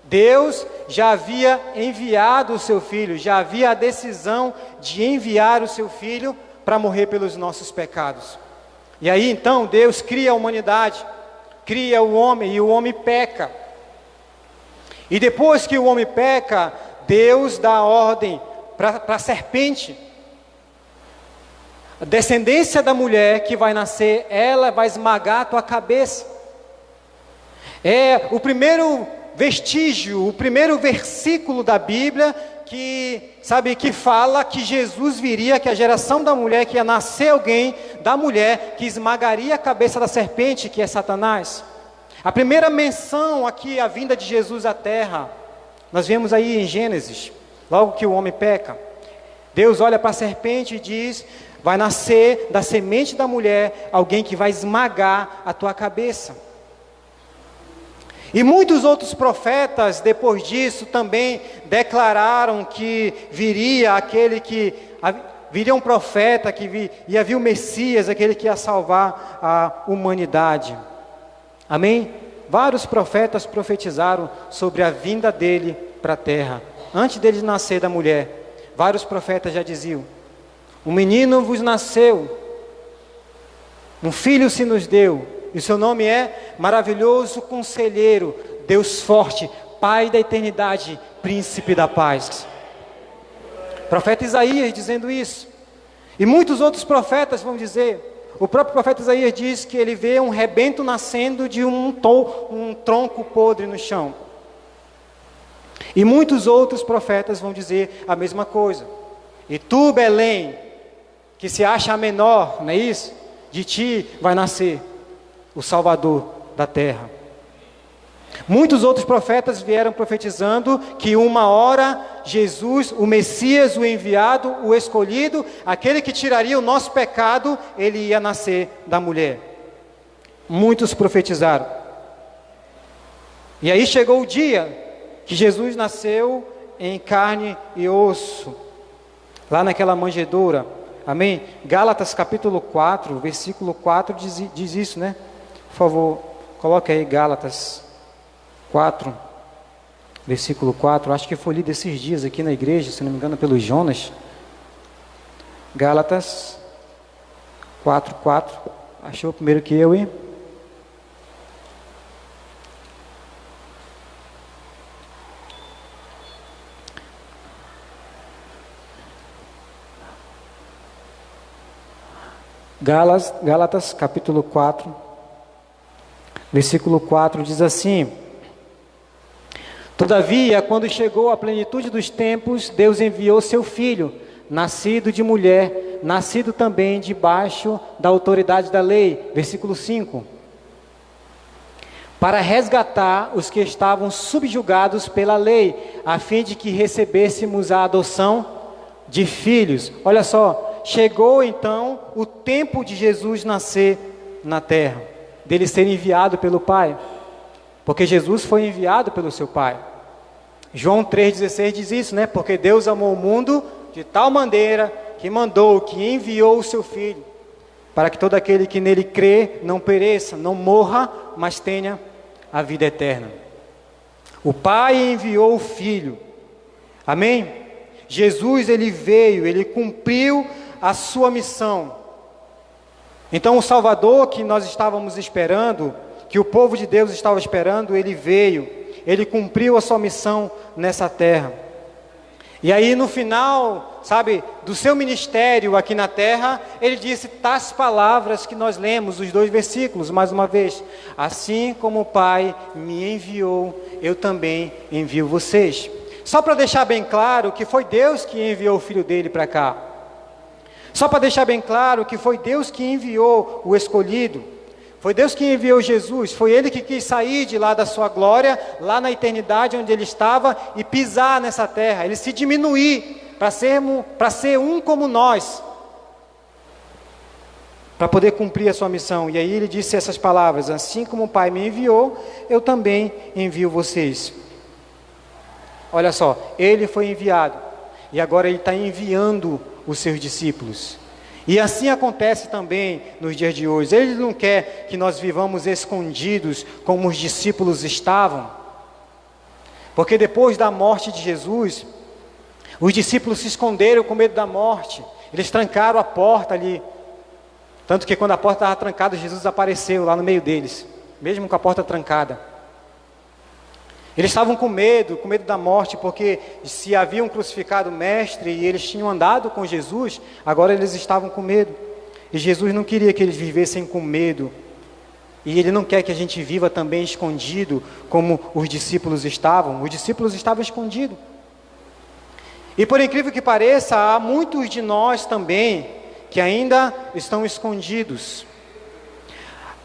Deus já havia enviado o seu Filho, já havia a decisão de enviar o seu Filho para morrer pelos nossos pecados. E aí, então, Deus cria a humanidade, cria o homem, e o homem peca. E depois que o homem peca, Deus dá a ordem para a serpente. A descendência da mulher que vai nascer, ela vai esmagar a tua cabeça. É o primeiro vestígio, o primeiro versículo da Bíblia que fala que Jesus viria, que a geração da mulher, que ia nascer alguém da mulher, que esmagaria a cabeça da serpente, que é Satanás. A primeira menção aqui, a vinda de Jesus à terra, nós vemos aí em Gênesis, logo que o homem peca. Deus olha para a serpente e diz: vai nascer da semente da mulher alguém que vai esmagar a tua cabeça. E muitos outros profetas, depois disso, também declararam que viria viria um profeta, ia vir o Messias, aquele que ia salvar a humanidade. Amém? Vários profetas profetizaram sobre a vinda dele para a terra. Antes dele nascer da mulher, vários profetas já diziam: um menino vos nasceu, um filho se nos deu, e seu nome é Maravilhoso Conselheiro, Deus Forte, Pai da Eternidade, Príncipe da Paz. Profeta Isaías dizendo isso. E muitos outros profetas vão dizer. O próprio profeta Isaías diz que ele vê um rebento nascendo de um tronco podre no chão. E muitos outros profetas vão dizer a mesma coisa. E tu, Belém, que se acha a menor, não é isso? De ti vai nascer o Salvador da terra. Muitos outros profetas vieram profetizando que uma hora Jesus, o Messias, o enviado, o escolhido, aquele que tiraria o nosso pecado, ele ia nascer da mulher. Muitos profetizaram. E aí chegou o dia que Jesus nasceu em carne e osso, lá naquela manjedoura. Amém? Gálatas capítulo 4, versículo 4 diz isso, né? Por favor, coloque aí Gálatas 4, versículo 4, acho que foi lido esses dias aqui na igreja, se não me engano, pelo Jonas. Gálatas 4, achou primeiro que eu, hein? Gálatas capítulo 4, versículo 4 diz assim: todavia, quando chegou a plenitude dos tempos, Deus enviou seu Filho, nascido de mulher, nascido também debaixo da autoridade da lei. Versículo 5. Para resgatar os que estavam subjugados pela lei, a fim de que recebêssemos a adoção de filhos. Olha só, chegou então o tempo de Jesus nascer na terra, dele ser enviado pelo Pai, porque Jesus foi enviado pelo seu Pai. João 3,16 diz isso, né? Porque Deus amou o mundo de tal maneira que mandou, que enviou o seu Filho, para que todo aquele que nele crê não pereça, não morra, mas tenha a vida eterna. O Pai enviou o Filho. Amém? Jesus, ele veio, ele cumpriu a sua missão. Então o Salvador que nós estávamos esperando, que o povo de Deus estava esperando, ele veio, ele cumpriu a sua missão nessa terra. E aí no final, do seu ministério aqui na terra, ele disse tais palavras que nós lemos, os 2 versículos, mais uma vez: assim como o Pai me enviou, eu também envio vocês. Só para deixar bem claro que foi Deus que enviou o Filho dele para cá. Só para deixar bem claro que foi Deus que enviou o escolhido. Foi Deus que enviou Jesus. Foi Ele que quis sair de lá da sua glória, lá na eternidade onde Ele estava, e pisar nessa terra. Ele se diminuir para ser um como nós, para poder cumprir a sua missão. E aí ele disse essas palavras: assim como o Pai me enviou, eu também envio vocês. Olha só, ele foi enviado, e agora ele está enviando os seus discípulos. E assim acontece também nos dias de hoje. Ele não quer que nós vivamos escondidos como os discípulos estavam, porque depois da morte de Jesus, os discípulos se esconderam com medo da morte. Eles trancaram a porta ali, tanto que quando a porta estava trancada, Jesus apareceu lá no meio deles, mesmo com a porta trancada. Eles estavam com medo da morte, porque se haviam crucificado o mestre e eles tinham andado com Jesus, agora eles estavam com medo. E Jesus não queria que eles vivessem com medo. E Ele não quer que a gente viva também escondido, como os discípulos estavam. Os discípulos estavam escondidos. E por incrível que pareça, há muitos de nós também que ainda estão escondidos.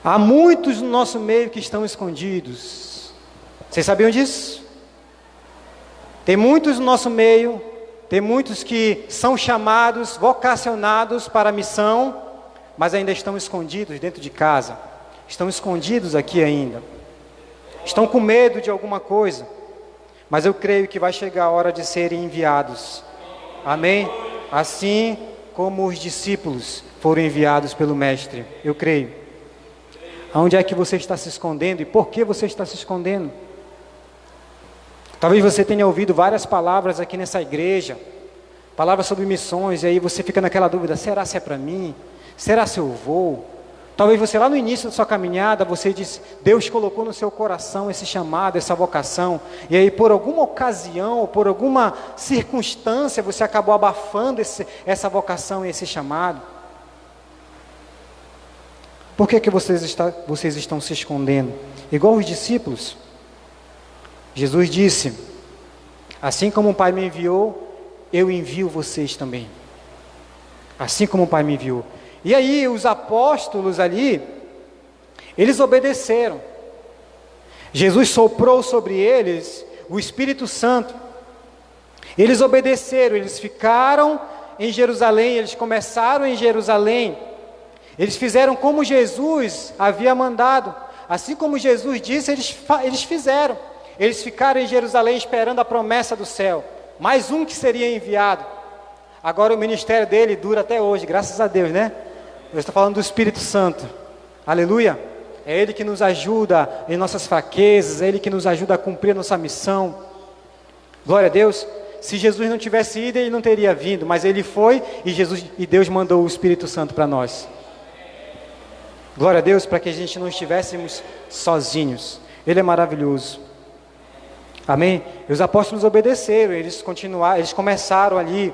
Há muitos no nosso meio que estão escondidos. Vocês sabiam disso? Tem muitos no nosso meio, tem muitos que são chamados, vocacionados para a missão, mas ainda estão escondidos dentro de casa. Estão escondidos aqui ainda. Estão com medo de alguma coisa. Mas eu creio que vai chegar a hora de serem enviados. Amém? Assim como os discípulos foram enviados pelo Mestre. Eu creio. Aonde é que você está se escondendo e por que você está se escondendo? Talvez você tenha ouvido várias palavras aqui nessa igreja, palavras sobre missões, e aí você fica naquela dúvida: será se é para mim? Será se eu vou? Talvez você lá no início da sua caminhada, você disse, Deus colocou no seu coração esse chamado, essa vocação, e aí por alguma ocasião, ou por alguma circunstância, você acabou abafando essa vocação e esse chamado. Por que vocês estão se escondendo? Igual os discípulos. Jesus disse: assim como o Pai me enviou, eu envio vocês também. Assim como o Pai me enviou. E aí os apóstolos ali, eles obedeceram. Jesus soprou sobre eles o Espírito Santo. Eles obedeceram, eles ficaram em Jerusalém, eles começaram em Jerusalém. Eles fizeram como Jesus havia mandado. Assim como Jesus disse, eles fizeram. Eles ficaram em Jerusalém esperando a promessa do céu. Mais um que seria enviado. Agora o ministério dele dura até hoje, graças a Deus, né? Eu estou falando do Espírito Santo. Aleluia. É Ele que nos ajuda em nossas fraquezas. É Ele que nos ajuda a cumprir a nossa missão. Glória a Deus. Se Jesus não tivesse ido, Ele não teria vindo. Mas Ele foi e Deus mandou o Espírito Santo para nós. Glória a Deus, para que a gente não estivéssemos sozinhos. Ele é maravilhoso. Amém? E os apóstolos obedeceram, eles começaram ali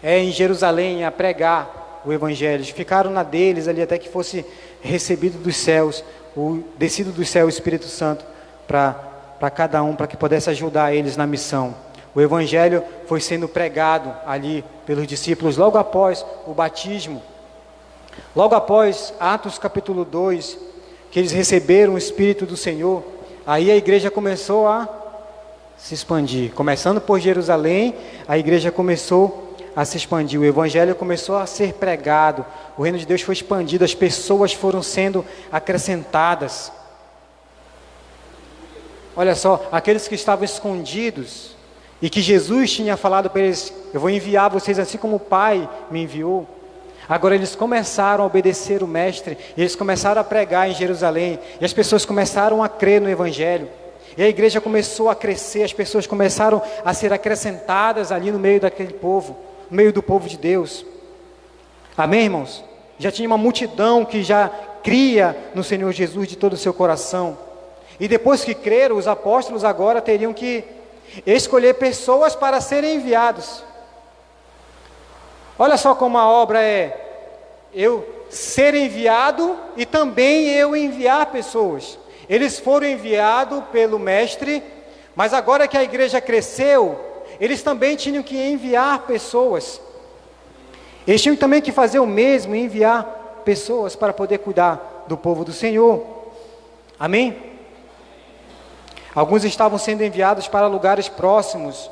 em Jerusalém a pregar o Evangelho. Eles ficaram na deles ali até que fosse recebido dos céus, descido do céu o Espírito Santo para cada um, para que pudesse ajudar eles na missão. O Evangelho foi sendo pregado ali pelos discípulos logo após o batismo. Logo após Atos capítulo 2, que eles receberam o Espírito do Senhor, aí a igreja começou a se expandir. Começando por Jerusalém, a igreja começou a se expandir. O Evangelho começou a ser pregado. O reino de Deus foi expandido. As pessoas foram sendo acrescentadas. Olha só, aqueles que estavam escondidos e que Jesus tinha falado para eles: eu vou enviar vocês assim como o Pai me enviou. Agora eles começaram a obedecer o Mestre, e eles começaram a pregar em Jerusalém, e as pessoas começaram a crer no Evangelho, e a igreja começou a crescer, as pessoas começaram a ser acrescentadas ali no meio daquele povo, no meio do povo de Deus. Amém, irmãos? Já tinha uma multidão que já cria no Senhor Jesus de todo o seu coração, e depois que creram, os apóstolos agora teriam que escolher pessoas para serem enviados. Olha só como a obra é eu ser enviado e também eu enviar pessoas. Eles foram enviados pelo Mestre, mas agora que a igreja cresceu, eles também tinham que enviar pessoas. Eles tinham também que fazer o mesmo, enviar pessoas para poder cuidar do povo do Senhor. Amém? Alguns estavam sendo enviados para lugares próximos,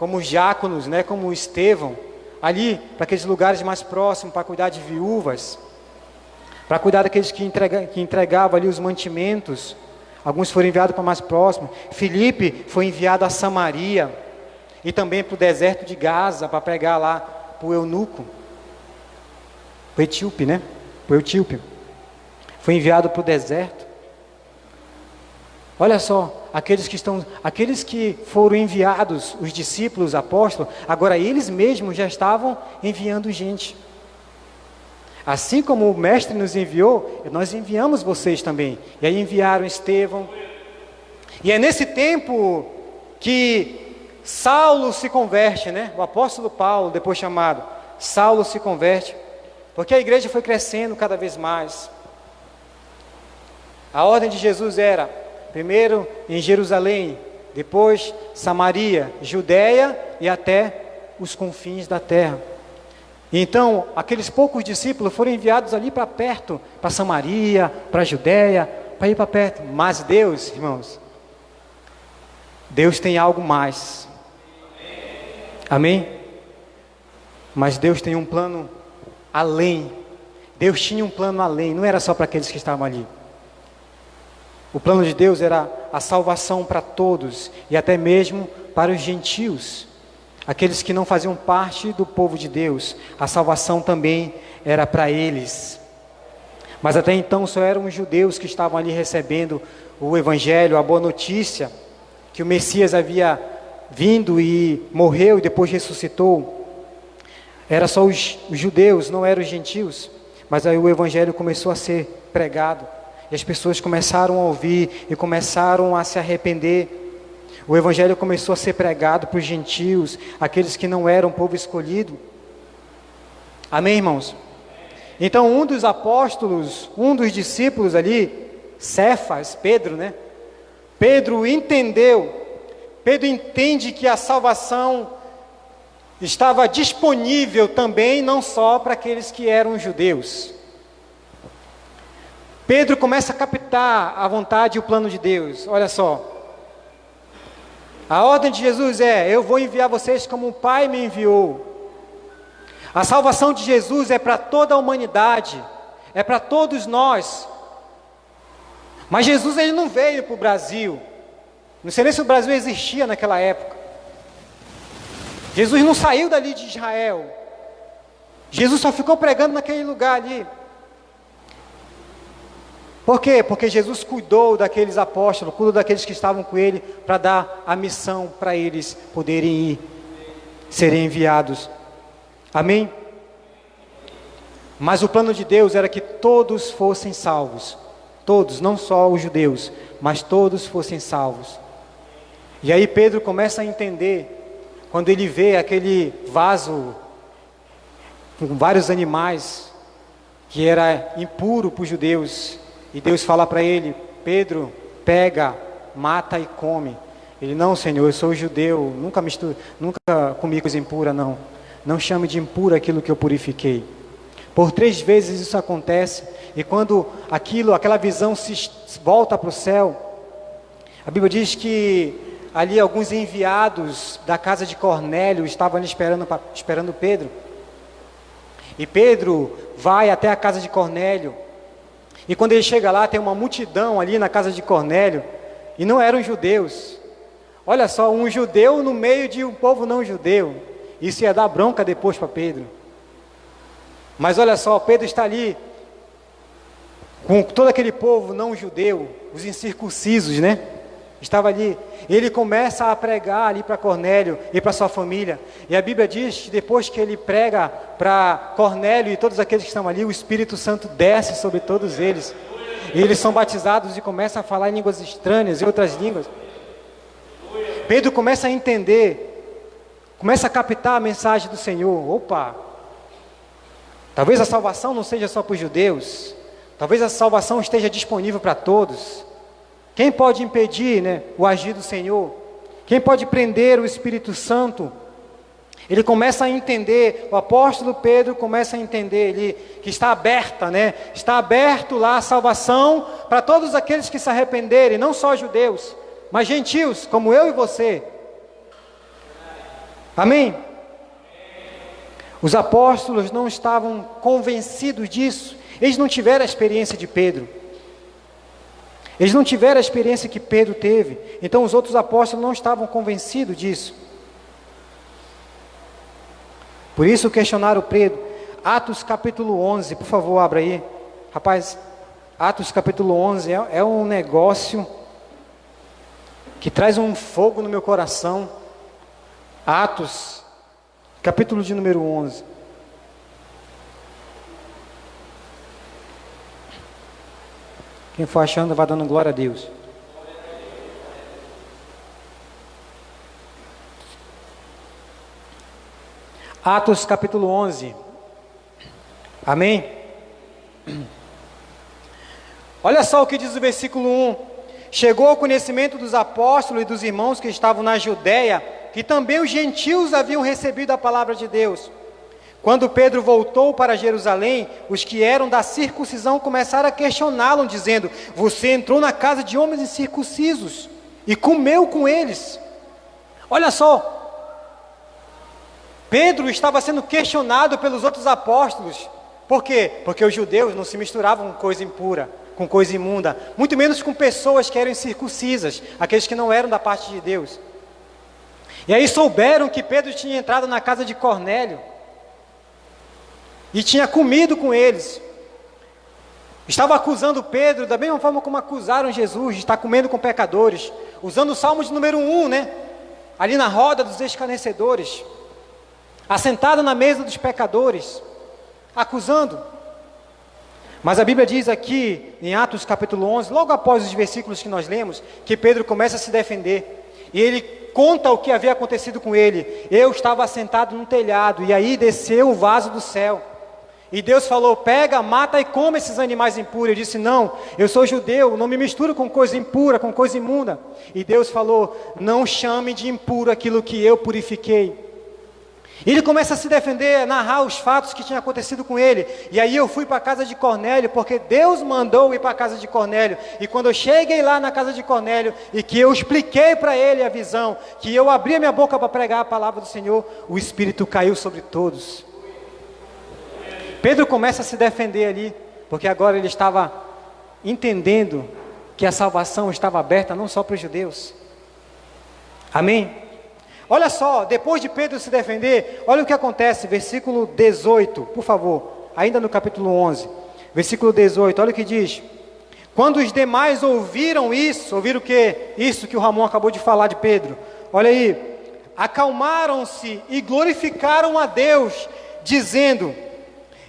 como os diáconos, né, como Estevão, ali para aqueles lugares mais próximos, para cuidar de viúvas, para cuidar daqueles que entregavam ali os mantimentos. Alguns foram enviados para mais próximo. Filipe foi enviado a Samaria e também para o deserto de Gaza, para pregar lá para o eunuco, o etíope, né? O etíope. Foi enviado para o deserto. Olha só, aqueles que foram enviados, os discípulos, os apóstolos, agora eles mesmos já estavam enviando gente. Assim como o Mestre nos enviou, nós enviamos vocês também. E aí enviaram Estevão. E é nesse tempo que Saulo se converte, né? O apóstolo Paulo, depois chamado, Saulo se converte, porque a igreja foi crescendo cada vez mais. A ordem de Jesus era, primeiro em Jerusalém, depois Samaria, Judeia e até os confins da terra. Então, aqueles poucos discípulos foram enviados ali para perto, para Samaria, para Judeia, para ir para perto. Mas Deus, irmãos, Deus tem algo mais. Amém? Mas Deus tem um plano além. Deus tinha um plano além, não era só para aqueles que estavam ali. O plano de Deus era a salvação para todos e até mesmo para os gentios, aqueles que não faziam parte do povo de Deus. A salvação também era para eles. Mas até então só eram os judeus que estavam ali recebendo o evangelho, a boa notícia, que o Messias havia vindo e morreu e depois ressuscitou. Era só os judeus, não eram os gentios. Mas aí o evangelho começou a ser pregado. E as pessoas começaram a ouvir e começaram a se arrepender. O evangelho começou a ser pregado para os gentios, aqueles que não eram povo escolhido. Amém, irmãos? Então um dos apóstolos, um dos discípulos ali, Cefas, Pedro, né? Pedro entende que a salvação estava disponível também, não só para aqueles que eram judeus. Pedro começa a captar a vontade e o plano de Deus. Olha só, a ordem de Jesus é: eu vou enviar vocês como o Pai me enviou. A salvação de Jesus é para toda a humanidade, é para todos nós. Mas Jesus, ele não veio para o Brasil. Não sei nem se o Brasil existia naquela época. Jesus não saiu dali de Israel. Jesus só ficou pregando naquele lugar ali. Por quê? Porque Jesus cuidou daqueles apóstolos, cuidou daqueles que estavam com ele, para dar a missão para eles poderem ir, serem enviados. Amém? Mas o plano de Deus era que todos fossem salvos. Todos, não só os judeus, mas todos fossem salvos. E aí Pedro começa a entender, quando ele vê aquele vaso com vários animais, que era impuro para os judeus, e Deus fala para ele: Pedro, pega, mata e come. Ele: não, Senhor, eu sou judeu, nunca comi coisa impura, não. Não chame de impuro aquilo que eu purifiquei. Por 3 vezes isso acontece, e quando aquela visão se volta para o céu, a Bíblia diz que ali alguns enviados da casa de Cornélio estavam ali esperando Pedro. E Pedro vai até a casa de Cornélio, e quando ele chega lá, tem uma multidão ali na casa de Cornélio, e não eram judeus. Olha só, um judeu no meio de um povo não judeu. Isso ia dar bronca depois para Pedro. Mas olha só, Pedro está ali com todo aquele povo não judeu, os incircuncisos, né? Estava ali. Ele começa a pregar ali para Cornélio e para sua família. E a Bíblia diz que depois que ele prega para Cornélio e todos aqueles que estão ali, o Espírito Santo desce sobre todos eles. E eles são batizados e começam a falar em línguas estranhas e outras línguas. Pedro começa a entender, começa a captar a mensagem do Senhor. Opa! Talvez a salvação não seja só para os judeus. Talvez a salvação esteja disponível para todos. Quem pode impedir, né, o agir do Senhor? Quem pode prender o Espírito Santo? Ele começa a entender, o apóstolo Pedro começa a entender ali, que está aberta, né? Está aberto lá a salvação para todos aqueles que se arrependerem, não só judeus, mas gentios, como eu e você. Amém? Os apóstolos não estavam convencidos disso. Eles não tiveram a experiência de Pedro. Eles não tiveram a experiência que Pedro teve. Então os outros apóstolos não estavam convencidos disso. Por isso questionaram Pedro. Atos capítulo 11, por favor, abra aí. Rapaz, Atos capítulo 11 é um negócio que traz um fogo no meu coração. Atos, capítulo de número 11. Quem for achando, vai dando glória a Deus. Atos capítulo 11. Amém? Olha só o que diz o versículo 1. Chegou ao conhecimento dos apóstolos e dos irmãos que estavam na Judéia, que também os gentios haviam recebido a palavra de Deus. Quando Pedro voltou para Jerusalém, os que eram da circuncisão começaram a questioná-lo, dizendo: você entrou na casa de homens incircuncisos e comeu com eles. Olha só, Pedro estava sendo questionado pelos outros apóstolos. Por quê? Porque os judeus não se misturavam com coisa impura, com coisa imunda, muito menos com pessoas que eram incircuncisas, aqueles que não eram da parte de Deus. E aí souberam que Pedro tinha entrado na casa de Cornélio e tinha comido com eles. Estava acusando Pedro da mesma forma como acusaram Jesus, de estar comendo com pecadores, usando o Salmo de número 1, né? Ali na roda dos escarnecedores, assentado na mesa dos pecadores, acusando. Mas a Bíblia diz aqui, em Atos capítulo 11, logo após os versículos que nós lemos, que Pedro começa a se defender, e ele conta o que havia acontecido com ele. Eu estava assentado num telhado, e aí desceu o vaso do céu, e Deus falou: pega, mata e come esses animais impuros. Eu disse: não, eu sou judeu, não me misturo com coisa impura, com coisa imunda. E Deus falou: não chame de impuro aquilo que eu purifiquei. E ele começa a se defender, a narrar os fatos que tinham acontecido com ele. E aí eu fui para a casa de Cornélio, porque Deus mandou ir para a casa de Cornélio. E quando eu cheguei lá na casa de Cornélio, e que eu expliquei para ele a visão, que eu abri a minha boca para pregar a palavra do Senhor, o Espírito caiu sobre todos. Pedro começa a se defender ali, porque agora ele estava entendendo que a salvação estava aberta não só para os judeus. Amém? Olha só, depois de Pedro se defender, olha o que acontece, versículo 18, por favor, ainda no capítulo 11, versículo 18, olha o que diz: quando os demais ouviram isso, ouviram o quê? Isso que o Ramon acabou de falar de Pedro, olha aí, acalmaram-se e glorificaram a Deus, dizendo: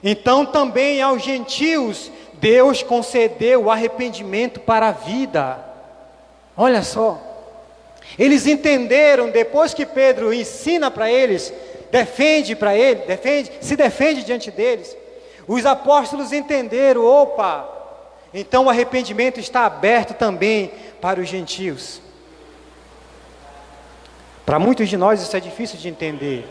então também aos gentios Deus concedeu o arrependimento para a vida. Olha só, eles entenderam, depois que Pedro ensina para eles, se defende diante deles, os apóstolos entenderam: opa, então o arrependimento está aberto também para os gentios. Para muitos de nós isso é difícil de entender.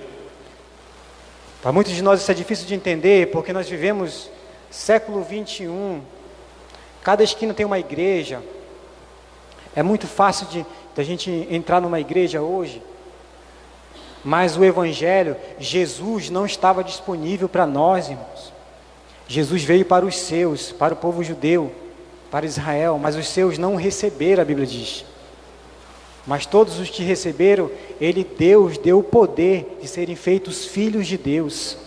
Para muitos de nós isso é difícil de entender, porque nós vivemos século 21, cada esquina tem uma igreja. É muito fácil de a gente entrar numa igreja hoje, mas o Evangelho, Jesus não estava disponível para nós, irmãos. Jesus veio para os seus, para o povo judeu, para Israel, mas os seus não receberam, a Bíblia diz. Mas todos os que receberam, Deus deu o poder de serem feitos filhos de Deus.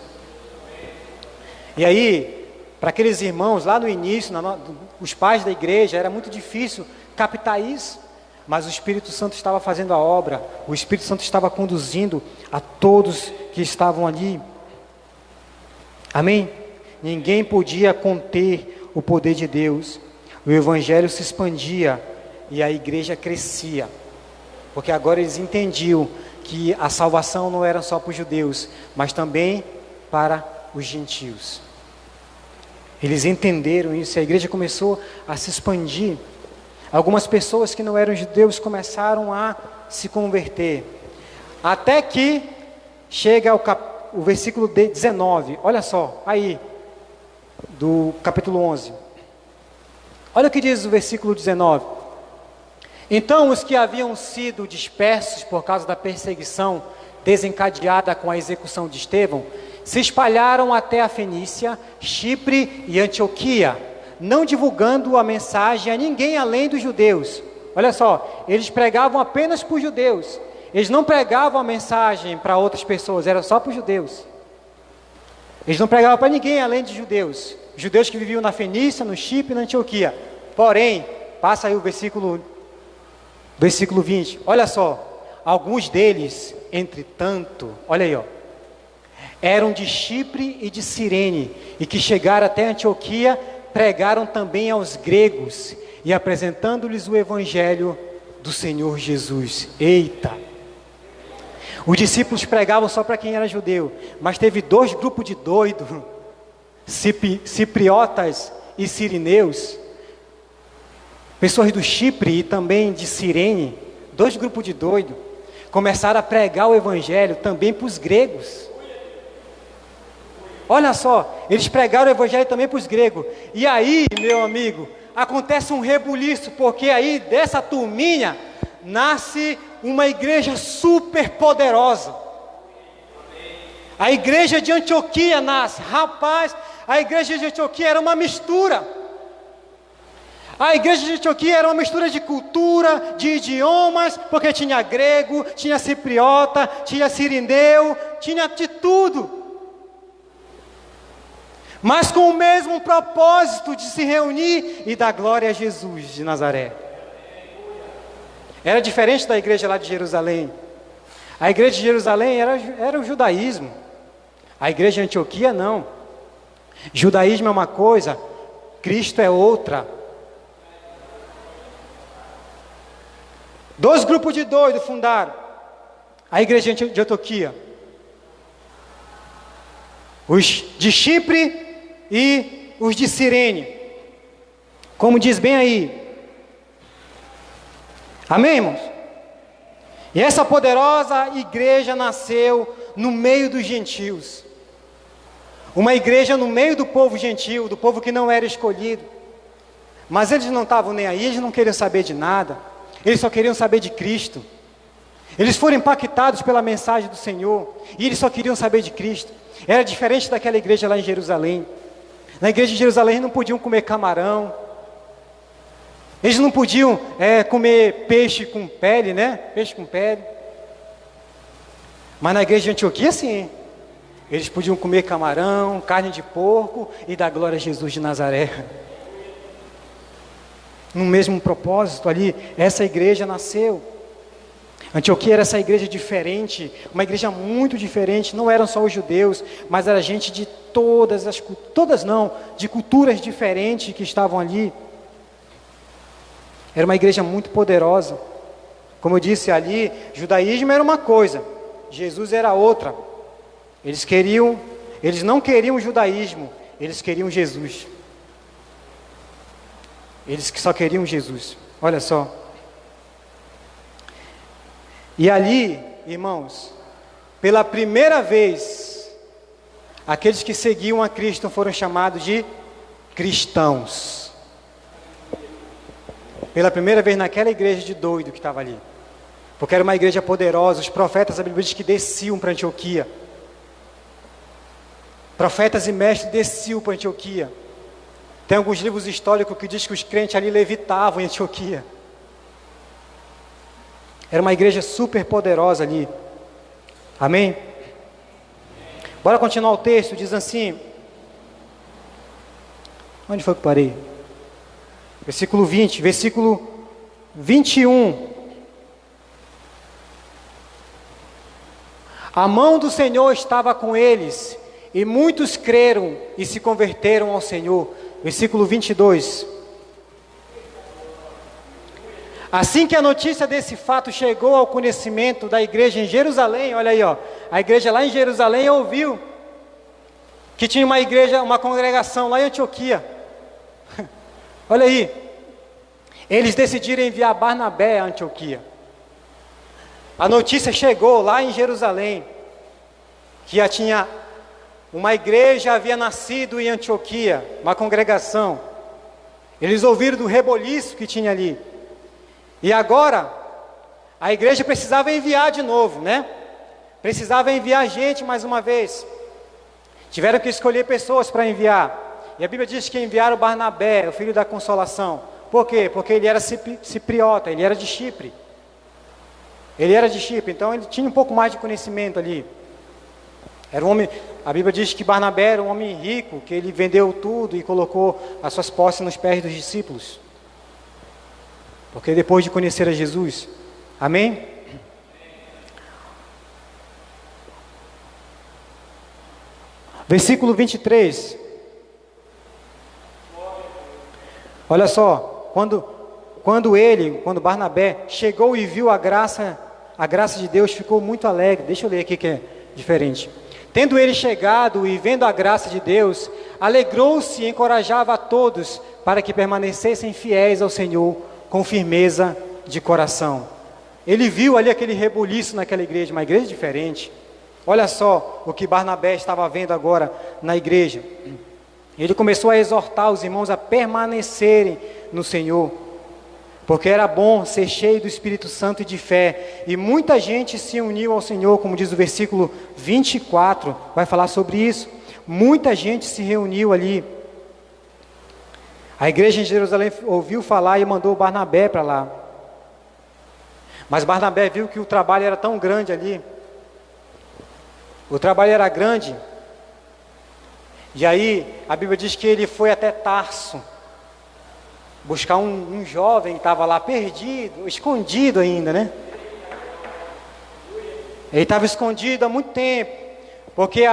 E aí, para aqueles irmãos lá no início, os pais da igreja, era muito difícil captar isso. Mas o Espírito Santo estava fazendo a obra, o Espírito Santo estava conduzindo a todos que estavam ali. Amém? Ninguém podia conter o poder de Deus. O Evangelho se expandia e a igreja crescia. Porque agora eles entendiam que a salvação não era só para os judeus, mas também para os gentios. Eles entenderam isso, a igreja começou a se expandir. Algumas pessoas que não eram judeus começaram a se converter. Até que chega o versículo 19. Olha só, aí, do capítulo 11. Olha o que diz o versículo 19. Então os que haviam sido dispersos por causa da perseguição desencadeada com a execução de Estevão, se espalharam até a Fenícia, Chipre e Antioquia, não divulgando a mensagem a ninguém além dos judeus. Olha só, eles pregavam apenas para os judeus. Eles não pregavam a mensagem para outras pessoas, era só para os judeus. Eles não pregavam para ninguém além de judeus. Judeus que viviam na Fenícia, no Chipre e na Antioquia. Porém, passa aí o versículo 20. Olha só, alguns deles, entretanto, olha aí, ó, eram de Chipre e de Cirene, e que chegaram até Antioquia, pregaram também aos gregos, e apresentando-lhes o evangelho do Senhor Jesus. Eita! Os discípulos pregavam só para quem era judeu, mas teve dois grupos de doidos, cipriotas e sirineus, pessoas do Chipre e também de Cirene, dois grupos de doidos, começaram a pregar o evangelho também para os gregos. Olha só, eles pregaram o evangelho também para os gregos. E aí, meu amigo, acontece um rebuliço, porque aí dessa turminha nasce uma igreja super poderosa. A igreja de Antioquia nasce. Rapaz, a igreja de Antioquia era uma mistura. A igreja de Antioquia era uma mistura de cultura, de idiomas, porque tinha grego, tinha cipriota, tinha sirineu, tinha de tudo. Mas com o mesmo propósito de se reunir e dar glória a Jesus de Nazaré. Era diferente da igreja lá de Jerusalém. A igreja de Jerusalém era o judaísmo. A igreja de Antioquia não. Judaísmo é uma coisa, Cristo é outra. Dois grupos de doidos fundaram a igreja de Antioquia. Os de Chipre e os de Cirene. Como diz bem aí. Amém, irmãos? E essa poderosa igreja nasceu no meio dos gentios. Uma igreja no meio do povo gentil, do povo que não era escolhido. Mas eles não estavam nem aí, eles não queriam saber de nada. Eles só queriam saber de Cristo. Eles foram impactados pela mensagem do Senhor, e eles só queriam saber de Cristo. Era diferente daquela igreja lá em Jerusalém. Na igreja de Jerusalém não podiam comer camarão. Eles não podiam comer peixe com pele, né? Peixe com pele. Mas na igreja de Antioquia, sim. Eles podiam comer camarão, carne de porco e dar glória a Jesus de Nazaré. No mesmo propósito ali, essa igreja nasceu. Antioquia era essa igreja diferente, uma igreja muito diferente. Não eram só os judeus, mas era gente de de culturas diferentes que estavam ali. Era uma igreja muito poderosa. Como eu disse ali, judaísmo era uma coisa, Jesus era outra. Eles não queriam o judaísmo, eles queriam Jesus. Eles que só queriam Jesus. Olha só. E ali, irmãos, pela primeira vez, aqueles que seguiam a Cristo foram chamados de cristãos. Pela primeira vez naquela igreja de doido que estava ali. Porque era uma igreja poderosa, os profetas, a Bíblia diz que desciam para Antioquia. Profetas e mestres desciam para Antioquia. Tem alguns livros históricos que diz que os crentes ali levitavam em Antioquia. Era uma igreja super poderosa ali. Amém? Bora continuar o texto, diz assim. Onde foi que eu parei? Versículo 20, versículo 21. A mão do Senhor estava com eles, e muitos creram e se converteram ao Senhor. Versículo 22. Assim que a notícia desse fato chegou ao conhecimento da igreja em Jerusalém, olha aí, ó, a igreja lá em Jerusalém ouviu que tinha uma igreja, uma congregação lá em Antioquia. Olha aí, eles decidiram enviar Barnabé a Antioquia. A notícia chegou lá em Jerusalém, que já tinha uma igreja, havia nascido em Antioquia, uma congregação. Eles ouviram do reboliço que tinha ali. E agora, a igreja precisava enviar de novo, né? Precisava enviar gente mais uma vez. Tiveram que escolher pessoas para enviar. E a Bíblia diz que enviaram Barnabé, o filho da consolação. Por quê? Porque ele era cipriota, ele era de Chipre. Ele era de Chipre, então ele tinha um pouco mais de conhecimento ali. Era um homem, a Bíblia diz que Barnabé era um homem rico, que ele vendeu tudo e colocou as suas posses nos pés dos discípulos. Porque depois de conhecer a Jesus, amém? Versículo 23. Olha só, quando Barnabé chegou e viu a graça de Deus, ficou muito alegre. Deixa eu ler aqui que é diferente. Tendo ele chegado e vendo a graça de Deus, alegrou-se e encorajava a todos para que permanecessem fiéis ao Senhor com firmeza de coração. Ele viu ali aquele rebuliço naquela igreja, uma igreja diferente. Olha só o que Barnabé estava vendo agora na igreja. Ele começou a exortar os irmãos a permanecerem no Senhor, porque era bom ser cheio do Espírito Santo e de fé, e muita gente se uniu ao Senhor, como diz o versículo 24, vai falar sobre isso. Muita gente se reuniu ali. A igreja em Jerusalém ouviu falar e mandou Barnabé para lá. Mas Barnabé viu que o trabalho era tão grande ali. O trabalho era grande. E aí, a Bíblia diz que ele foi até Tarso, buscar um jovem que estava lá perdido, escondido ainda, né? Ele estava escondido há muito tempo, porque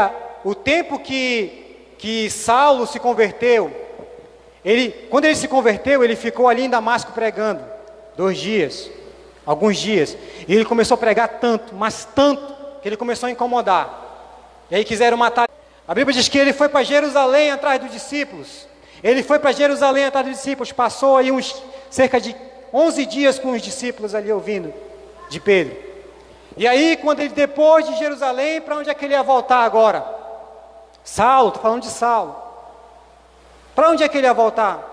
o tempo que Saulo se converteu, quando ele se converteu, ele ficou ali em Damasco pregando, alguns dias, e ele começou a pregar tanto, mas tanto, que ele começou a incomodar, e aí quiseram matar. A Bíblia diz que ele foi para Jerusalém atrás dos discípulos. Ele foi para Jerusalém atrás dos discípulos, passou aí cerca de 11 dias com os discípulos ali ouvindo de Pedro. E aí, quando ele, depois de Jerusalém, para onde é que ele ia voltar agora? Saulo, estou falando de Saulo. Para onde é que ele ia voltar?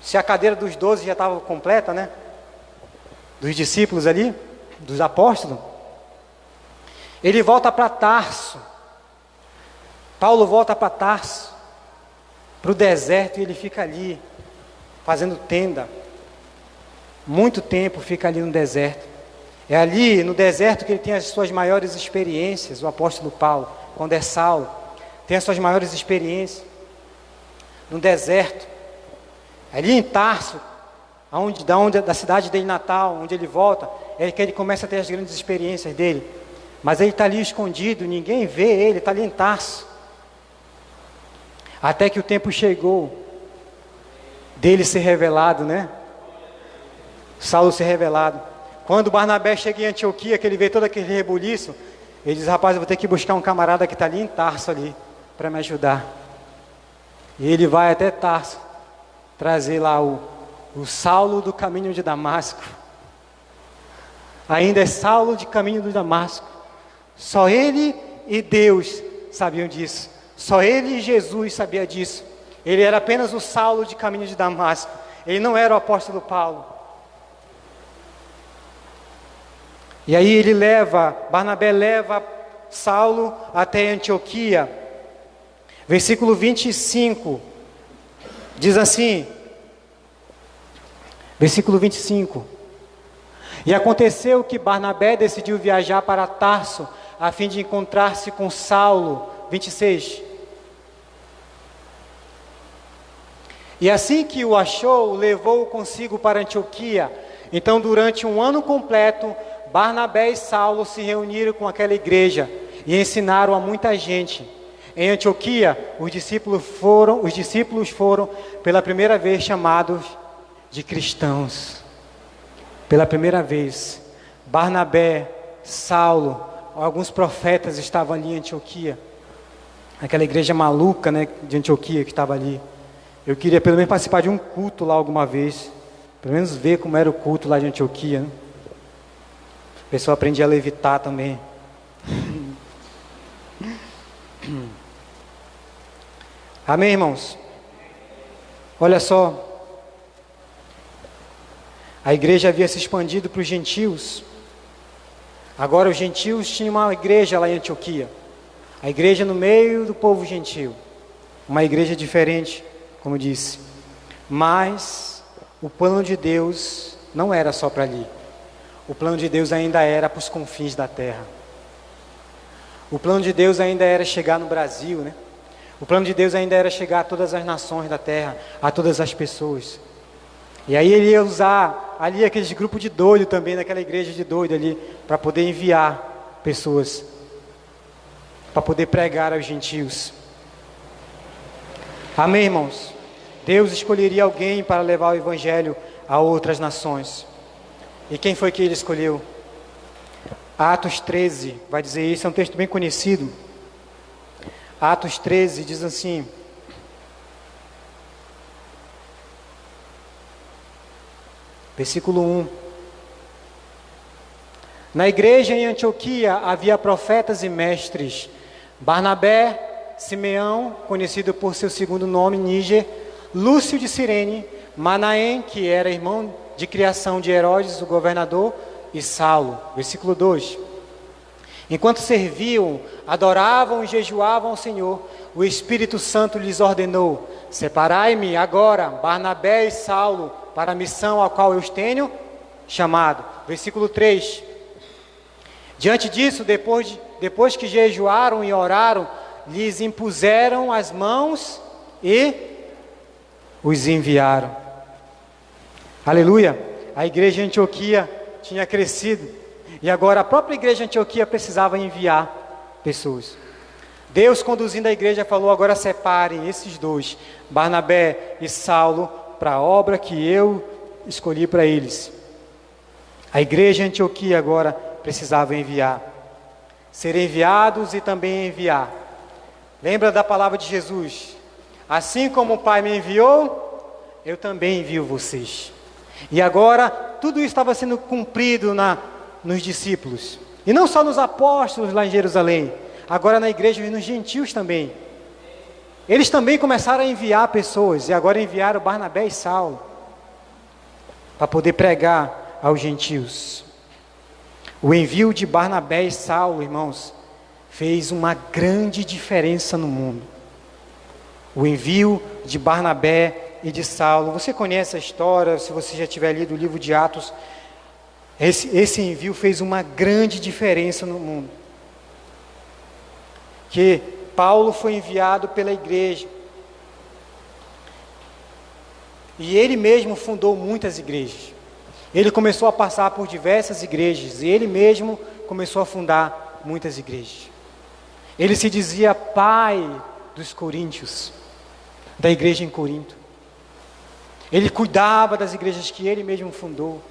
Se a cadeira dos 12 já estava completa, né? Dos discípulos ali, dos apóstolos. Ele volta para Tarso. Paulo volta para Tarso, para o deserto, e ele fica ali, fazendo tenda. Muito tempo fica ali no deserto. É ali, no deserto, que ele tem as suas maiores experiências, o apóstolo Paulo, quando é Saulo, tem as suas maiores experiências. No deserto. Ali em Tarso, da cidade dele natal, onde ele volta, é que ele começa a ter as grandes experiências dele. Mas ele está ali escondido, ninguém vê ele, está ali em Tarso. Até que o tempo chegou dele ser revelado, né? Saulo ser revelado. Quando Barnabé chega em Antioquia, que ele vê todo aquele rebuliço, ele diz: rapaz, eu vou ter que buscar um camarada que está ali em Tarso ali, para me ajudar. E ele vai até Tarso, trazer lá o Saulo do caminho de Damasco. Ainda é Saulo de caminho de Damasco. Só ele e Deus sabiam disso. Só ele e Jesus sabia disso. Ele era apenas o Saulo de caminho de Damasco. Ele não era o apóstolo Paulo. E aí Barnabé leva Saulo até Antioquia. Versículo 25. Diz assim. Versículo 25. E aconteceu que Barnabé decidiu viajar para Tarso, a fim de encontrar-se com Saulo. 26. E assim que o achou, levou-o consigo para Antioquia. Então, durante um ano completo, Barnabé e Saulo se reuniram com aquela igreja e ensinaram a muita gente. Em Antioquia, os discípulos foram pela primeira vez chamados de cristãos. Pela primeira vez, Barnabé, Saulo, alguns profetas estavam ali em Antioquia. Aquela igreja maluca, né, de Antioquia que estava ali. Eu queria pelo menos participar de um culto lá alguma vez. Pelo menos ver como era o culto lá de Antioquia, né? O pessoal aprendia a levitar também. Amém, irmãos? Olha só. A igreja havia se expandido para os gentios. Agora os gentios tinham uma igreja lá em Antioquia. A igreja no meio do povo gentio. Uma igreja diferente, como eu disse. Mas o plano de Deus não era só para ali. O plano de Deus ainda era para os confins da terra. O plano de Deus ainda era chegar no Brasil, né? O plano de Deus ainda era chegar a todas as nações da terra, a todas as pessoas. E aí ele ia usar ali aqueles grupos de doido também, naquela igreja de doido ali, para poder enviar pessoas, para poder pregar aos gentios. Amém, irmãos? Deus escolheria alguém para levar o evangelho a outras nações. E quem foi que ele escolheu? Atos 13 vai dizer isso, é um texto bem conhecido. Atos 13 diz assim: versículo 1. Na igreja em Antioquia havia profetas e mestres: Barnabé, Simeão, conhecido por seu segundo nome, Níger, Lúcio de Cirene, Manaém, que era irmão de criação de Herodes, o governador, e Saulo. Versículo 2. Enquanto serviam, adoravam e jejuavam ao Senhor, o Espírito Santo lhes ordenou: separai-me agora, Barnabé e Saulo, para a missão a qual eu os tenho chamado. Versículo 3. Diante disso, depois que jejuaram e oraram, lhes impuseram as mãos e os enviaram. Aleluia! A igreja de Antioquia tinha crescido e agora a própria igreja de Antioquia precisava enviar pessoas. Deus, conduzindo a igreja, falou: agora separem esses dois, Barnabé e Saulo, para a obra que eu escolhi para eles. A igreja de Antioquia agora precisava enviar, ser enviados e também enviar. Lembra da palavra de Jesus: assim como o Pai me enviou, eu também envio vocês. E agora tudo isso estava sendo cumprido nos discípulos, e não só nos apóstolos lá em Jerusalém, agora na igreja e nos gentios também. Eles também começaram a enviar pessoas, e agora enviaram Barnabé e Saulo para poder pregar aos gentios. O envio de Barnabé e Saulo, irmãos, fez uma grande diferença no mundo. O envio de Barnabé e de Saulo, você conhece a história, se você já tiver lido o livro de Atos, esse envio fez uma grande diferença no mundo. Que Paulo foi enviado pela igreja, e ele mesmo fundou muitas igrejas. Ele começou a passar por diversas igrejas, e ele mesmo começou a fundar muitas igrejas. Ele se dizia pai dos coríntios, da igreja em Corinto. Ele cuidava das igrejas que ele mesmo fundou,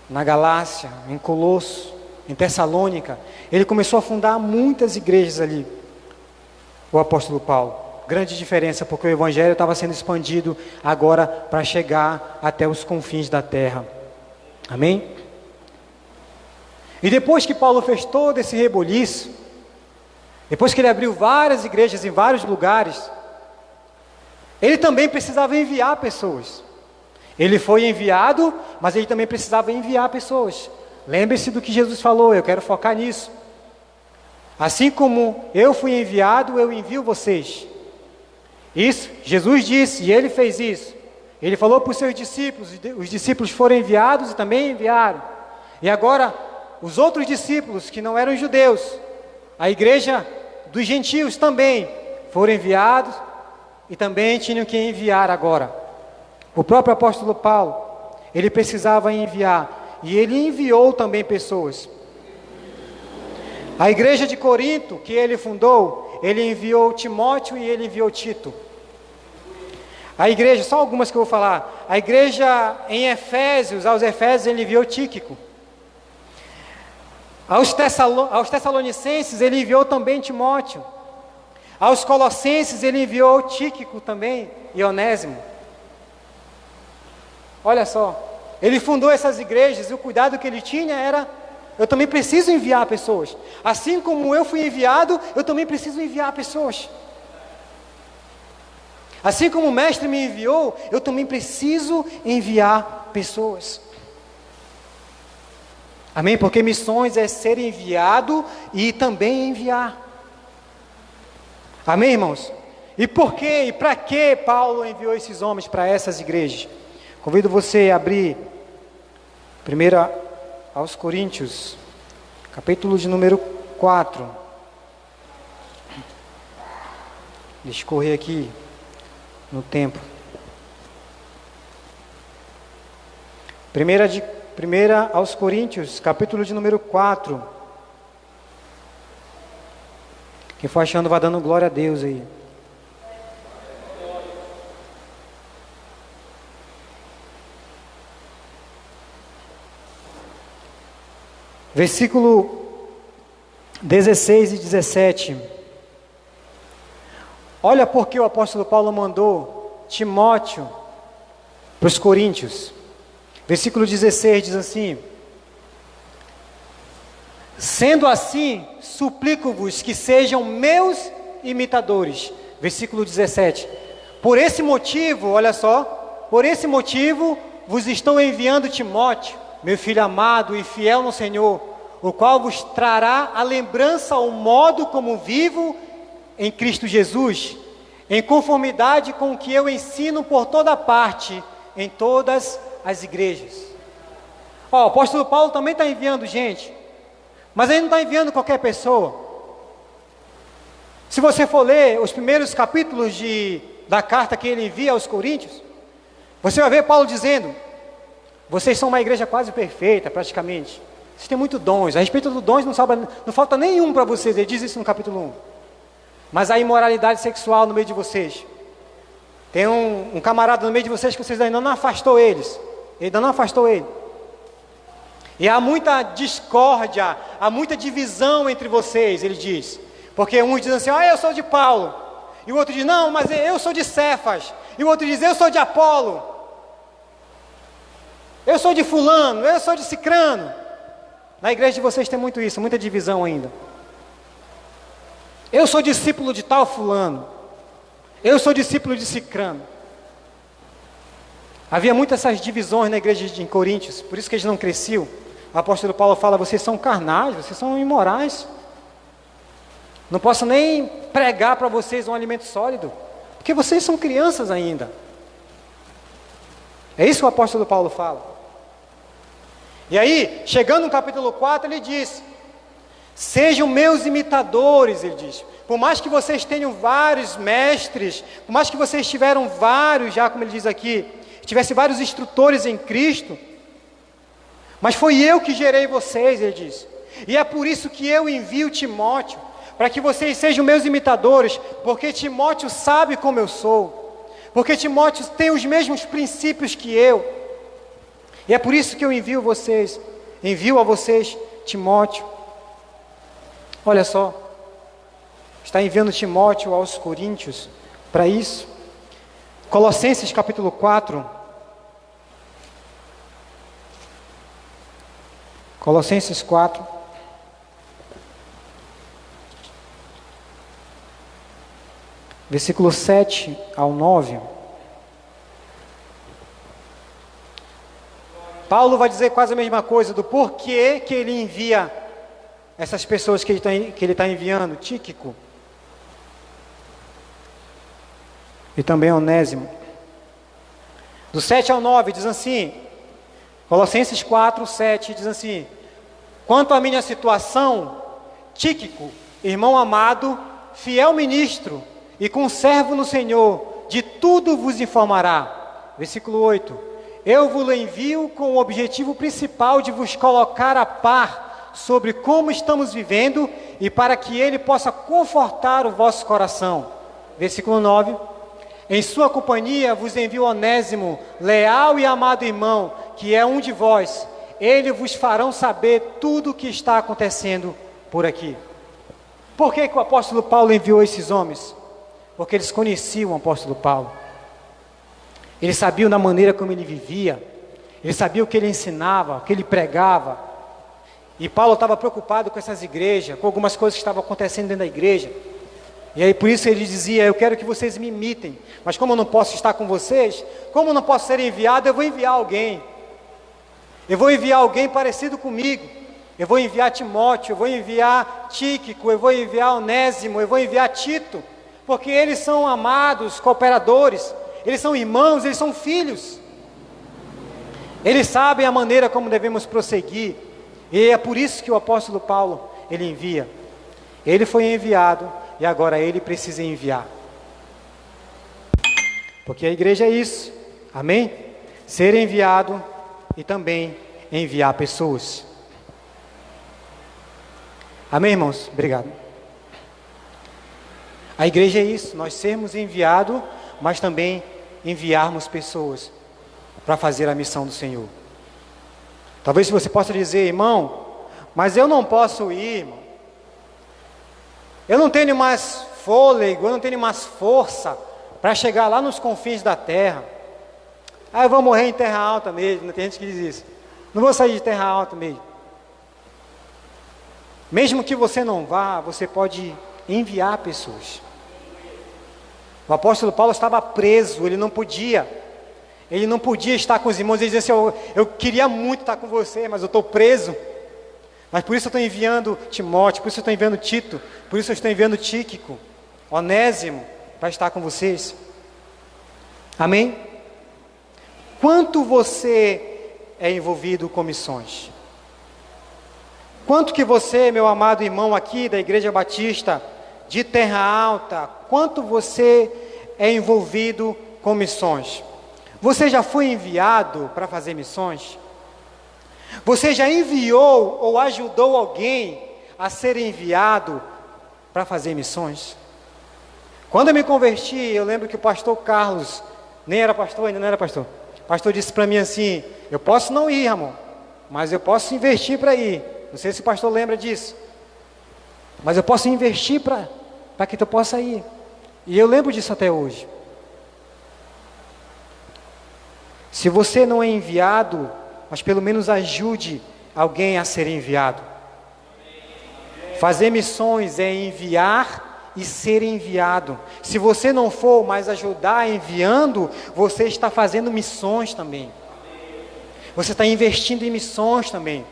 na Galácia, em Colosso, em Tessalônica. Ele começou a fundar muitas igrejas ali, o apóstolo Paulo. Grande diferença, porque o evangelho estava sendo expandido agora para chegar até os confins da terra. Amém? E depois que Paulo fez todo esse reboliço, depois que ele abriu várias igrejas em vários lugares, ele também precisava enviar pessoas. Ele foi enviado, mas ele também precisava enviar pessoas. Lembre-se do que Jesus falou, eu quero focar nisso. Assim como eu fui enviado, eu envio vocês. Isso, Jesus disse, e ele fez isso. Ele falou para os seus discípulos, os discípulos foram enviados e também enviaram. E agora, os outros discípulos que não eram judeus, a igreja dos gentios também foram enviados e também tinham que enviar agora. O próprio apóstolo Paulo, ele precisava enviar, e ele enviou também pessoas. A igreja de Corinto, que ele fundou, ele enviou Timóteo e ele enviou Tito. A igreja, só algumas que eu vou falar, a igreja em Efésios, aos Efésios ele enviou Tíquico. Aos Tessalonicenses ele enviou também Timóteo. Aos Colossenses ele enviou Tíquico também, e Onésimo. Olha só, ele fundou essas igrejas e o cuidado que ele tinha era: eu também preciso enviar pessoas. Assim como eu fui enviado, eu também preciso enviar pessoas. Assim como o mestre me enviou, eu também preciso enviar pessoas. Amém? Porque missões é ser enviado e também enviar. Amém, irmãos? E por quê e para que Paulo enviou esses homens para essas igrejas? Convido você a abrir 1 aos Coríntios, capítulo de número 4. Deixa eu correr aqui no tempo. 1 aos Coríntios, capítulo de número 4. Quem for achando vai dando glória a Deus aí. Versículo 16 e 17. Olha porque o apóstolo Paulo mandou Timóteo para os coríntios. Versículo 16 diz assim: sendo assim, suplico-vos que sejam meus imitadores. Versículo 17. Por esse motivo, olha só, por esse motivo vos estou enviando Timóteo, meu filho amado e fiel no Senhor, o qual vos trará a lembrança ao modo como vivo em Cristo Jesus, em conformidade com o que eu ensino por toda parte, em todas as igrejas. O apóstolo Paulo também está enviando gente, mas ele não está enviando qualquer pessoa. Se você for ler os primeiros capítulos da carta que ele envia aos coríntios, você vai ver Paulo dizendo: vocês são uma igreja quase perfeita, praticamente. Vocês têm muitos dons. A respeito dos dons, não falta nenhum para vocês. Ele diz isso no capítulo 1. Mas a imoralidade sexual no meio de vocês. Tem um camarada no meio de vocês que vocês ainda não afastou eles. Ele ainda não afastou ele. E há muita discórdia, há muita divisão entre vocês, ele diz. Porque uns dizem assim: eu sou de Paulo. E o outro diz: não, mas eu sou de Cefas. E o outro diz: eu sou de Apolo. Eu sou de fulano, eu sou de cicrano. Na igreja de vocês tem muito isso, muita divisão ainda. Eu sou discípulo de tal fulano. Eu sou discípulo de cicrano. Havia muitas essas divisões na igreja de Coríntios, por isso que eles não cresciam. O apóstolo Paulo fala: vocês são carnais, vocês são imorais. Não posso nem pregar para vocês um alimento sólido, porque vocês são crianças ainda. É isso que o apóstolo Paulo fala. E aí, chegando no capítulo 4, ele diz: sejam meus imitadores, ele diz. Por mais que vocês tenham vários mestres, por mais que vocês tiveram vários, já como ele diz aqui, tivesse vários instrutores em Cristo, mas foi eu que gerei vocês, ele diz. E é por isso que eu envio Timóteo, para que vocês sejam meus imitadores, porque Timóteo sabe como eu sou, porque Timóteo tem os mesmos princípios que eu. E é por isso que eu envio a vocês Timóteo. Olha só, está enviando Timóteo aos Coríntios para isso. Colossenses capítulo 4. Colossenses 4. Versículo 7 ao 9. Paulo vai dizer quase a mesma coisa do porquê que ele envia essas pessoas que ele está enviando, Tíquico e também Onésimo. Do 7 ao 9 diz assim, Colossenses 4, 7 diz assim: quanto à minha situação, Tíquico, irmão amado, fiel ministro e conservo no Senhor, de tudo vos informará. Versículo 8: eu vos envio com o objetivo principal de vos colocar a par sobre como estamos vivendo e para que ele possa confortar o vosso coração. Versículo 9: em sua companhia vos envio Onésimo, leal e amado irmão, que é um de vós. Ele vos farão saber tudo o que está acontecendo por aqui. Por que o apóstolo Paulo enviou esses homens? Porque eles conheciam o apóstolo Paulo. Eles sabiam da maneira como ele vivia. Eles sabiam o que ele ensinava, o que ele pregava. E Paulo estava preocupado com essas igrejas, com algumas coisas que estavam acontecendo dentro da igreja. E aí por isso ele dizia: eu quero que vocês me imitem. Mas como eu não posso estar com vocês, como eu não posso ser enviado, eu vou enviar alguém. Eu vou enviar alguém parecido comigo. eu vou enviar Timóteo, eu vou enviar Tíquico, eu vou enviar Onésimo, eu vou enviar Tito, porque eles são amados cooperadores, eles são irmãos, eles são filhos. Eles sabem a maneira como devemos prosseguir, e é por isso que o apóstolo Paulo, ele envia. Ele foi enviado, e agora ele precisa enviar. Porque a igreja é isso, amém? Ser enviado e também enviar pessoas. Amém, irmãos? Obrigado. A igreja é isso, nós sermos enviados, mas também enviarmos pessoas para fazer a missão do Senhor. Talvez você possa dizer, irmão, mas eu não posso ir, irmão. Eu não tenho mais fôlego, eu não tenho mais força para chegar lá nos confins da terra. Ah, eu vou morrer em terra alta mesmo, tem gente que diz isso. Não vou sair de terra alta mesmo. Mesmo que você não vá, você pode enviar pessoas. O apóstolo Paulo estava preso, ele não podia estar com os irmãos. Ele dizia assim, eu queria muito estar com você, mas eu estou preso. Mas por isso eu estou enviando Timóteo, por isso eu estou enviando Tito, por isso eu estou enviando Tíquico, Onésimo, para estar com vocês. Amém? Quanto você é envolvido com missões? Quanto que você, meu amado irmão aqui da Igreja Batista de Terra Alta, quanto você é envolvido com missões? Você já foi enviado para fazer missões? Você já enviou ou ajudou alguém a ser enviado para fazer missões? Quando eu me converti, eu lembro que o pastor Carlos, nem era pastor ainda, não era pastor. O pastor disse para mim assim, eu posso não ir, Ramon, mas eu posso investir para ir. Não sei se o pastor lembra disso. Mas eu posso investir para que tu possa ir. E eu lembro disso até hoje. Se você não é enviado, mas pelo menos ajude alguém a ser enviado. Fazer missões é enviar e ser enviado. Se você não for, mas ajudar enviando, você está fazendo missões também. Você está investindo em missões também.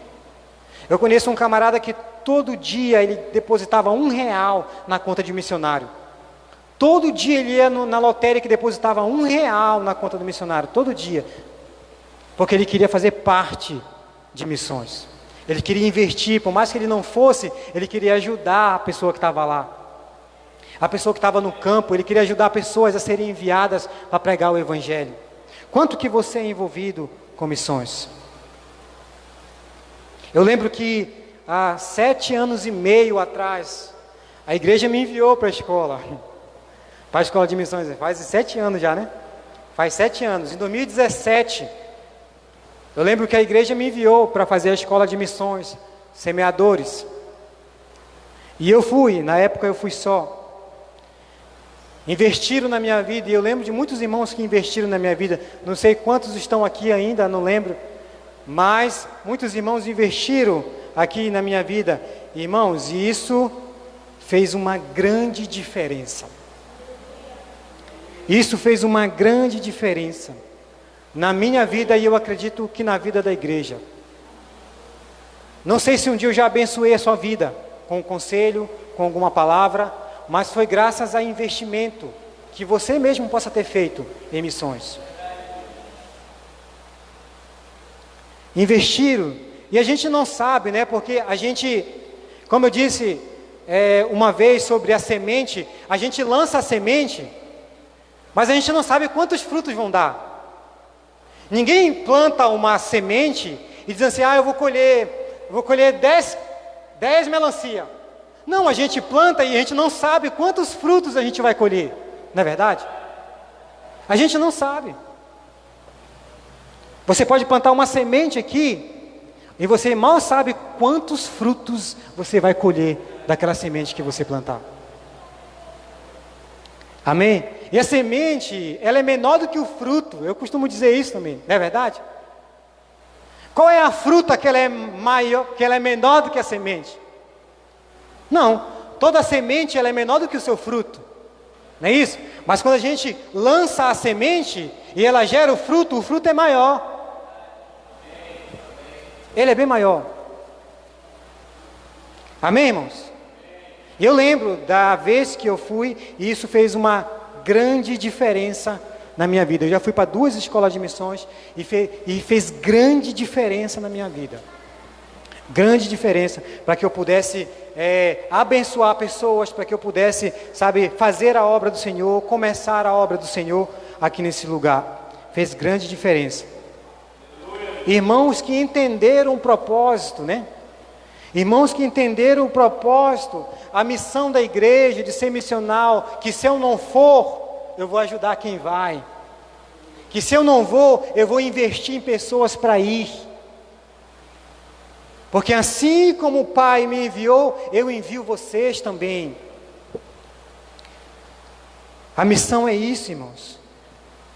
Eu conheço um camarada que todo dia ele depositava R$1 na conta de missionário. Todo dia ele ia na lotérica e depositava R$1 na conta do missionário, todo dia. Porque ele queria fazer parte de missões. Ele queria investir, por mais que ele não fosse, ele queria ajudar a pessoa que estava lá. A pessoa que estava no campo, ele queria ajudar pessoas a serem enviadas para pregar o Evangelho. Quanto que você é envolvido com missões? Eu lembro que há 7 anos e meio atrás, a igreja me enviou para a escola de missões. Faz 7 anos já, né? Faz 7 anos. Em 2017, eu lembro que a igreja me enviou para fazer a escola de missões, semeadores. E eu fui, na época eu fui só. Investiram na minha vida, e eu lembro de muitos irmãos que investiram na minha vida. Não sei quantos estão aqui ainda, não lembro. Mas muitos irmãos investiram aqui na minha vida, irmãos, e isso fez uma grande diferença. Isso fez uma grande diferença na minha vida e eu acredito que na vida da igreja. Não sei se um dia eu já abençoei a sua vida com um conselho, com alguma palavra, mas foi graças a investimento que você mesmo possa ter feito em missões. Investiram, e a gente não sabe, né? Porque a gente, como eu disse uma vez sobre a semente, a gente lança a semente, mas a gente não sabe quantos frutos vão dar. Ninguém planta uma semente e diz assim, eu vou colher 10 melancia. Não, a gente planta e a gente não sabe quantos frutos a gente vai colher, não é verdade? A gente não sabe. Você pode plantar uma semente aqui e você mal sabe quantos frutos você vai colher daquela semente que você plantar. Amém? E a semente, ela é menor do que o fruto. Eu costumo dizer isso também, não é verdade? Qual é a fruta que ela é maior, que ela é menor do que a semente? Não, toda semente ela é menor do que o seu fruto. Não é isso? Mas quando a gente lança a semente e ela gera o fruto é maior. Ele é bem maior. Amém, irmãos? Eu lembro da vez que eu fui, e isso fez uma grande diferença na minha vida. Eu já fui para 2 escolas de missões e fez grande diferença na minha vida. Grande diferença para que eu pudesse abençoar pessoas, para que eu pudesse, sabe, fazer a obra do Senhor, começar a obra do Senhor aqui nesse lugar. Fez grande diferença. Irmãos que entenderam o propósito, né? Irmãos que entenderam o propósito, a missão da igreja de ser missional, que se eu não for, eu vou ajudar quem vai. Que se eu não vou, eu vou investir em pessoas para ir. Porque assim como o Pai me enviou, eu envio vocês também. A missão é isso, irmãos.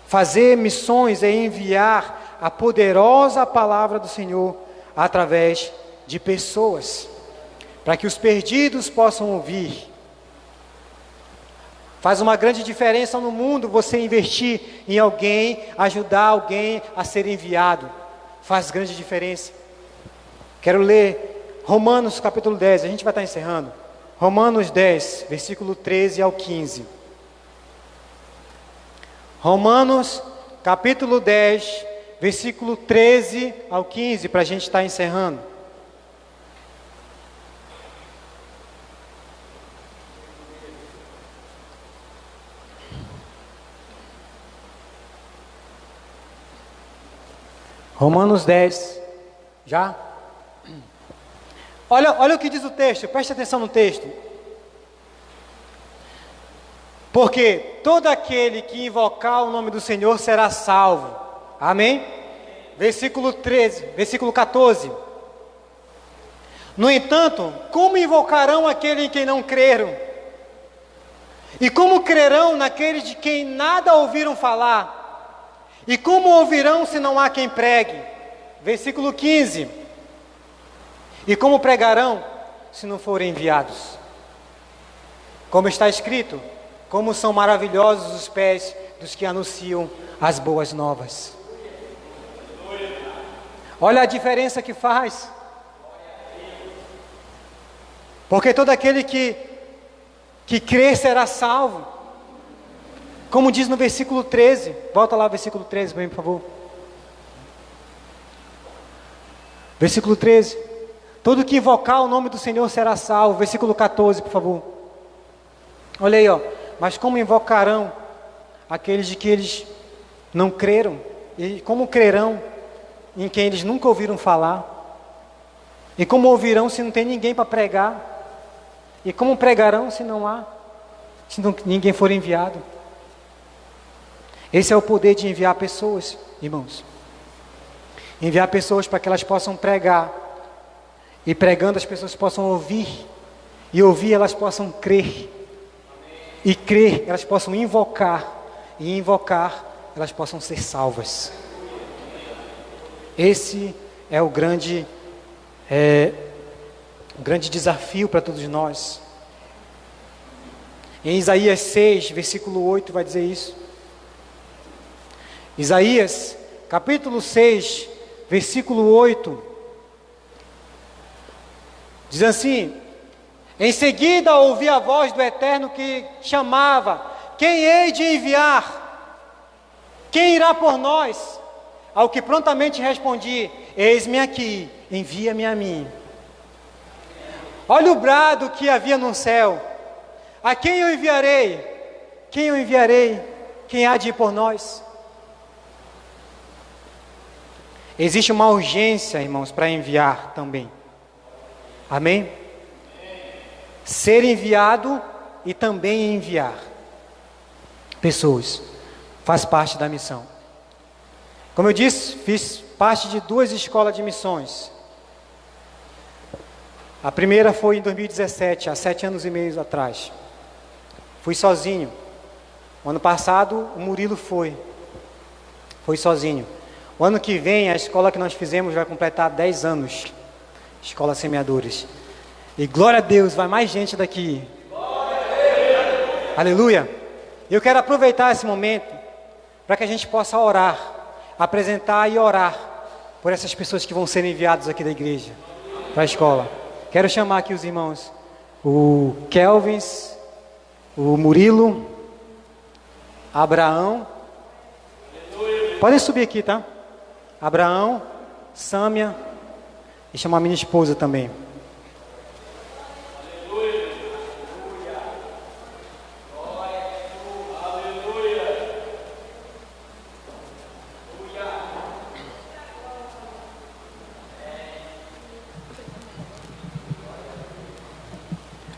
Fazer missões é enviar a poderosa palavra do Senhor através de pessoas, para que os perdidos possam ouvir. Faz uma grande diferença no mundo você investir em alguém, ajudar alguém a ser enviado. Faz grande diferença. Quero ler Romanos capítulo 10, a gente vai estar encerrando. Romanos 10, versículo 13 ao 15. Romanos capítulo 10, versículo 13 ao 15, para a gente estar encerrando. Romanos 10, já? Olha o que diz o texto, preste atenção no texto. Porque todo aquele que invocar o nome do Senhor será salvo. Amém? Versículo 13, versículo 14. No entanto, como invocarão aquele em quem não creram? E como crerão naqueles de quem nada ouviram falar? E como ouvirão se não há quem pregue? Versículo 15. E como pregarão se não forem enviados? Como está escrito, como são maravilhosos os pés dos que anunciam as boas novas. Olha a diferença que faz. Porque todo aquele que crer será salvo. Como diz no versículo 13, volta lá o versículo 13 para mim, por favor. Versículo 13. Todo que invocar o nome do Senhor será salvo. Versículo 14, por favor. Olha aí, ó. Mas como invocarão aqueles de que eles não creram? E como crerão em quem eles nunca ouviram falar? E como ouvirão se não tem ninguém para pregar? E como pregarão se ninguém for enviado? Esse é o poder de enviar pessoas, irmãos. Enviar pessoas para que elas possam pregar. E pregando as pessoas possam ouvir. E ouvir elas possam crer. E crer elas possam invocar. E invocar elas possam ser salvas. Esse é o grande desafio para todos nós. Em Isaías 6, versículo 8 vai dizer isso. Isaías, capítulo 6, versículo 8, diz assim: em seguida ouvi a voz do Eterno que chamava: quem hei de enviar? Quem irá por nós? Ao que prontamente respondi: eis-me aqui, envia-me a mim. Olha o brado que havia no céu: a quem eu enviarei? Quem eu enviarei? Quem há de ir por nós? Existe uma urgência, irmãos, para enviar também. Amém? Ser enviado e também enviar pessoas faz parte da missão. Como eu disse, fiz parte de 2 escolas de missões. A primeira foi em 2017, há 7 anos e meio atrás. Fui sozinho. O ano passado o Murilo foi sozinho. O ano que vem, a escola que nós fizemos vai completar 10 anos. Escola Semeadores. E glória a Deus, vai mais gente daqui. Aleluia. Eu quero aproveitar esse momento para que a gente possa orar, apresentar e orar por essas pessoas que vão ser enviadas aqui da igreja, para a escola. Quero chamar aqui os irmãos, o Kelvins, o Murilo, Abraão. Podem subir aqui, tá? Abraão, Sâmia, e chamar minha esposa também.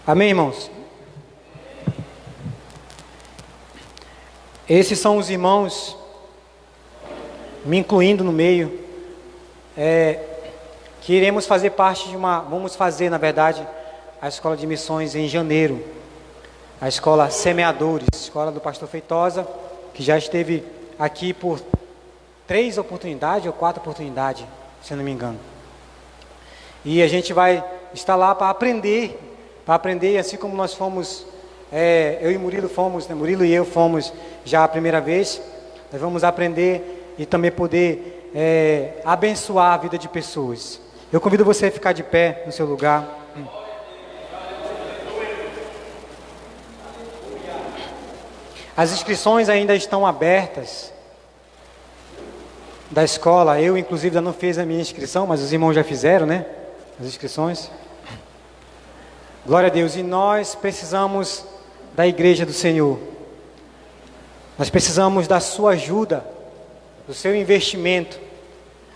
Amém, irmãos? Esses são os irmãos, me incluindo no meio, que iremos fazer parte de vamos fazer, na verdade, a escola de missões em janeiro. A escola Semeadores, escola do pastor Feitosa, que já esteve aqui por 3 oportunidades ou 4 oportunidades, se eu não me engano. E a gente vai estar lá para aprender, assim como nós fomos, eu e Murilo fomos, né? Murilo e eu fomos já a primeira vez. Nós vamos aprender e também poder abençoar a vida de pessoas. Eu convido você a ficar de pé no seu lugar. As inscrições ainda estão abertas da escola. Eu, inclusive, ainda não fiz a minha inscrição, mas os irmãos já fizeram, né? As inscrições. Glória a Deus. E nós precisamos da igreja do Senhor. Nós precisamos da sua ajuda, do seu investimento.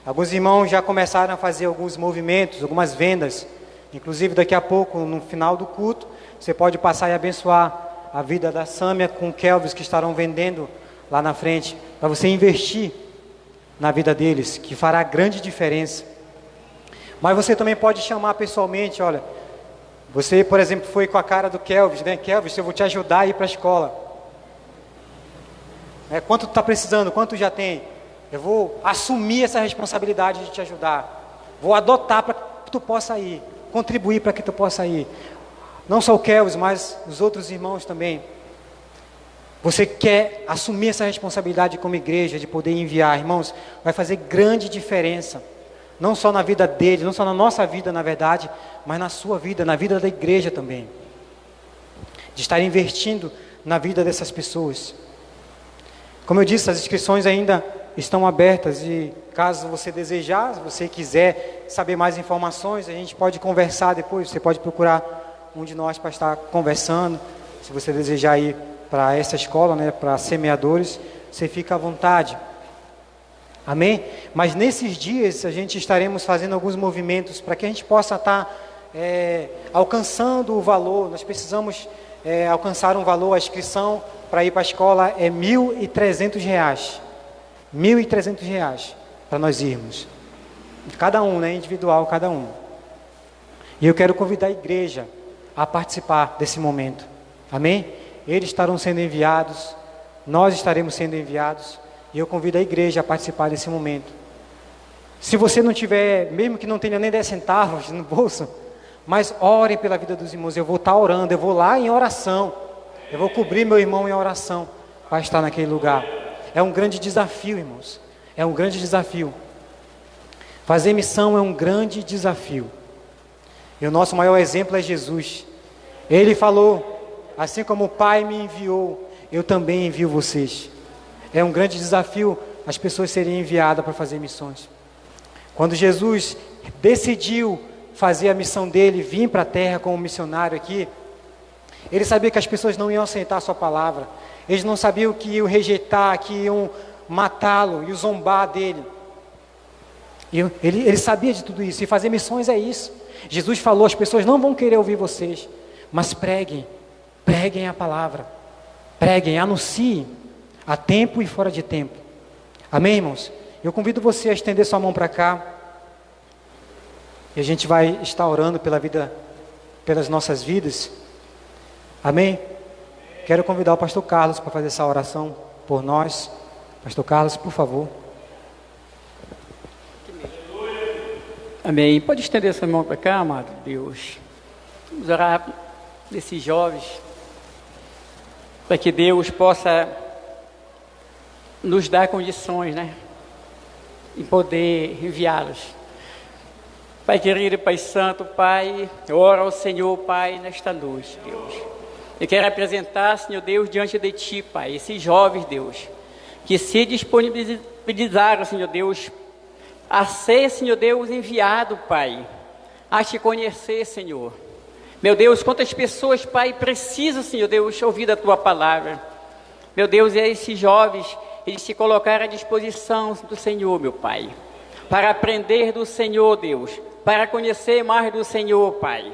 Alguns irmãos já começaram a fazer alguns movimentos, algumas vendas. Inclusive, daqui a pouco, no final do culto, você pode passar e abençoar a vida da Sâmia com Kelvis, que estarão vendendo lá na frente, para você investir na vida deles, que fará grande diferença. Mas você também pode chamar pessoalmente. Olha, você, por exemplo, foi com a cara do Kelvis, né? Kelvis, eu vou te ajudar a ir para a escola. Quanto tu está precisando? Quanto já tem? Eu vou assumir essa responsabilidade de te ajudar. Vou adotar para que tu possa ir, contribuir para que tu possa ir. Não só o Kelvis, mas os outros irmãos também. Você quer assumir essa responsabilidade como igreja, de poder enviar, irmãos, vai fazer grande diferença. Não só na vida deles, não só na nossa vida, na verdade, mas na sua vida, na vida da igreja também. De estar investindo na vida dessas pessoas. Como eu disse, as inscrições ainda estão abertas e caso você desejar, se você quiser saber mais informações, a gente pode conversar depois, você pode procurar um de nós para estar conversando. Se você desejar ir para essa escola, né, para semeadores, você fica à vontade. Amém? Mas nesses dias a gente estaremos fazendo alguns movimentos para que a gente possa estar alcançando o valor. Nós precisamos alcançar um valor. A inscrição para ir para a escola é R$1.300. R$1.300 para nós irmos. Cada um, né, individual, cada um. E eu quero convidar a igreja a participar desse momento. Amém? Eles estarão sendo enviados, nós estaremos sendo enviados, e eu convido a igreja a participar desse momento. Se você não tiver, mesmo que não tenha nem 10 centavos no bolso, mas orem pela vida dos irmãos. Eu vou estar orando, eu vou lá em oração, eu vou cobrir meu irmão em oração para estar naquele lugar. É um grande desafio, irmãos, é um grande desafio. Fazer missão é um grande desafio. E o nosso maior exemplo é Jesus. Ele falou, assim como o Pai me enviou, eu também envio vocês. É um grande desafio as pessoas serem enviadas para fazer missões. Quando Jesus decidiu fazer a missão dele, vir para a terra como missionário aqui, ele sabia que as pessoas não iam aceitar a sua palavra. Eles não sabiam que iam rejeitar, que iam matá-lo e zombar dele. Ele sabia de tudo isso. E fazer missões é isso. Jesus falou, as pessoas não vão querer ouvir vocês, mas preguem a palavra, preguem, anunciem, a tempo e fora de tempo. Amém, irmãos? Eu convido você a estender sua mão para cá, e a gente vai estar orando pela vida, pelas nossas vidas. Amém? Quero convidar o pastor Carlos para fazer essa oração por nós. Pastor Carlos, por favor. Amém. Pode estender sua mão para cá, amado Deus. Vamos orar desses jovens, para que Deus possa nos dar condições, né, em poder enviá-los. Pai querido e Pai santo, Pai, eu oro ao Senhor, Pai, nesta noite, Deus. Eu quero apresentar, Senhor Deus, diante de Ti, Pai, esses jovens, Deus, que se disponibilizaram, Senhor Deus, a ser, Senhor Deus, enviado, Pai, a Te conhecer, Senhor. Meu Deus, quantas pessoas, Pai, precisam, Senhor Deus, ouvir da Tua palavra. Meu Deus, e esses jovens, eles se colocaram à disposição do Senhor, meu Pai, para aprender do Senhor, Deus, para conhecer mais do Senhor, Pai.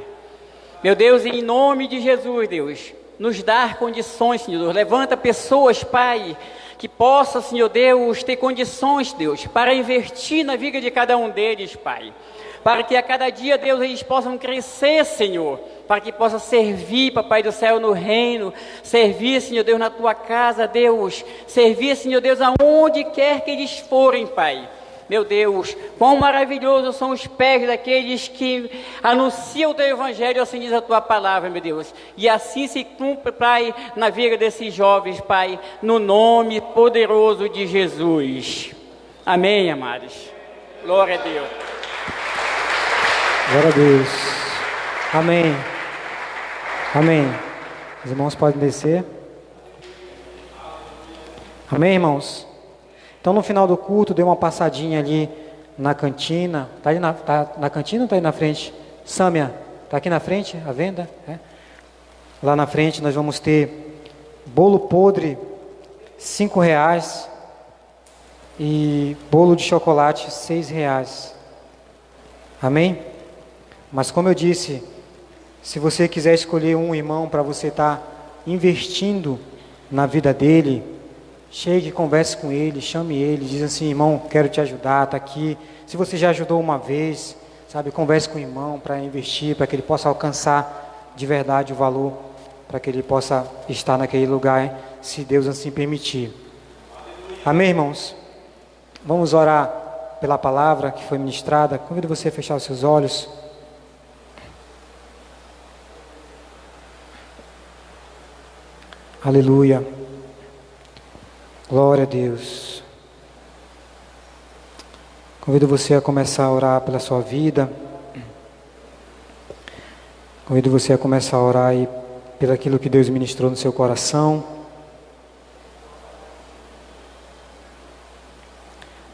Meu Deus, em nome de Jesus, Deus, nos dar condições, Senhor Deus. Levanta pessoas, Pai, que possam, Senhor Deus, ter condições, Deus, para investir na vida de cada um deles, Pai. Para que a cada dia, Deus, eles possam crescer, Senhor. Para que possam servir, Papai do céu, no reino. Servir, Senhor Deus, na Tua casa, Deus. Servir, Senhor Deus, aonde quer que eles forem, Pai. Meu Deus, quão maravilhosos são os pés daqueles que anunciam o Teu Evangelho, assim diz a Tua palavra, meu Deus. E assim se cumpre, Pai, na vida desses jovens, Pai, no nome poderoso de Jesus. Amém, amados. Glória a Deus. Glória a Deus. Amém. Amém. Os irmãos podem descer. Amém, irmãos? Então, no final do culto, dê uma passadinha ali na cantina. Está ali na cantina ou está aí na frente? Sâmia, está aqui na frente a venda? É. Lá na frente nós vamos ter bolo podre, R$5. E bolo de chocolate, R$6. Amém? Mas como eu disse, se você quiser escolher um irmão para você estar investindo na vida dele, chegue, converse com ele, chame ele, diz assim: irmão, quero te ajudar, está aqui. Se você já ajudou uma vez, sabe, converse com o irmão para investir, para que ele possa alcançar de verdade o valor, para que ele possa estar naquele lugar, se Deus assim permitir. Amém, irmãos? Vamos orar pela palavra que foi ministrada. Convido você a fechar os seus olhos. Aleluia. Glória a Deus. Convido você a começar a orar pela sua vida. Convido você a começar a orar aí pelo aquilo que Deus ministrou no seu coração.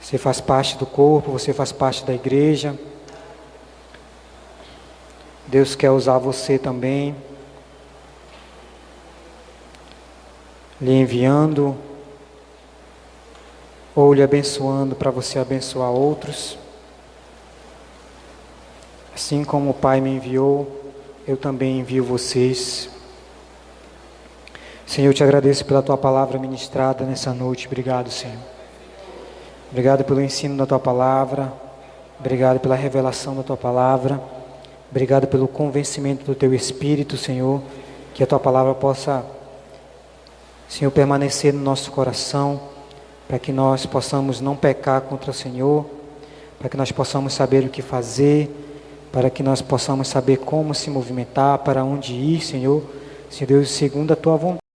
Você faz parte do corpo, você faz parte da igreja. Deus quer usar você também, lhe enviando ou lhe abençoando para você abençoar outros. Assim como o Pai me enviou, eu também envio vocês. Senhor, eu te agradeço pela Tua palavra ministrada nessa noite. Obrigado, Senhor. Obrigado pelo ensino da Tua palavra. Obrigado pela revelação da Tua palavra. Obrigado pelo convencimento do Teu Espírito, Senhor. Que a Tua palavra possa, Senhor, permanecer no nosso coração, para que nós possamos não pecar contra o Senhor, para que nós possamos saber o que fazer, para que nós possamos saber como se movimentar, para onde ir, Senhor, Senhor Deus, segundo a Tua vontade.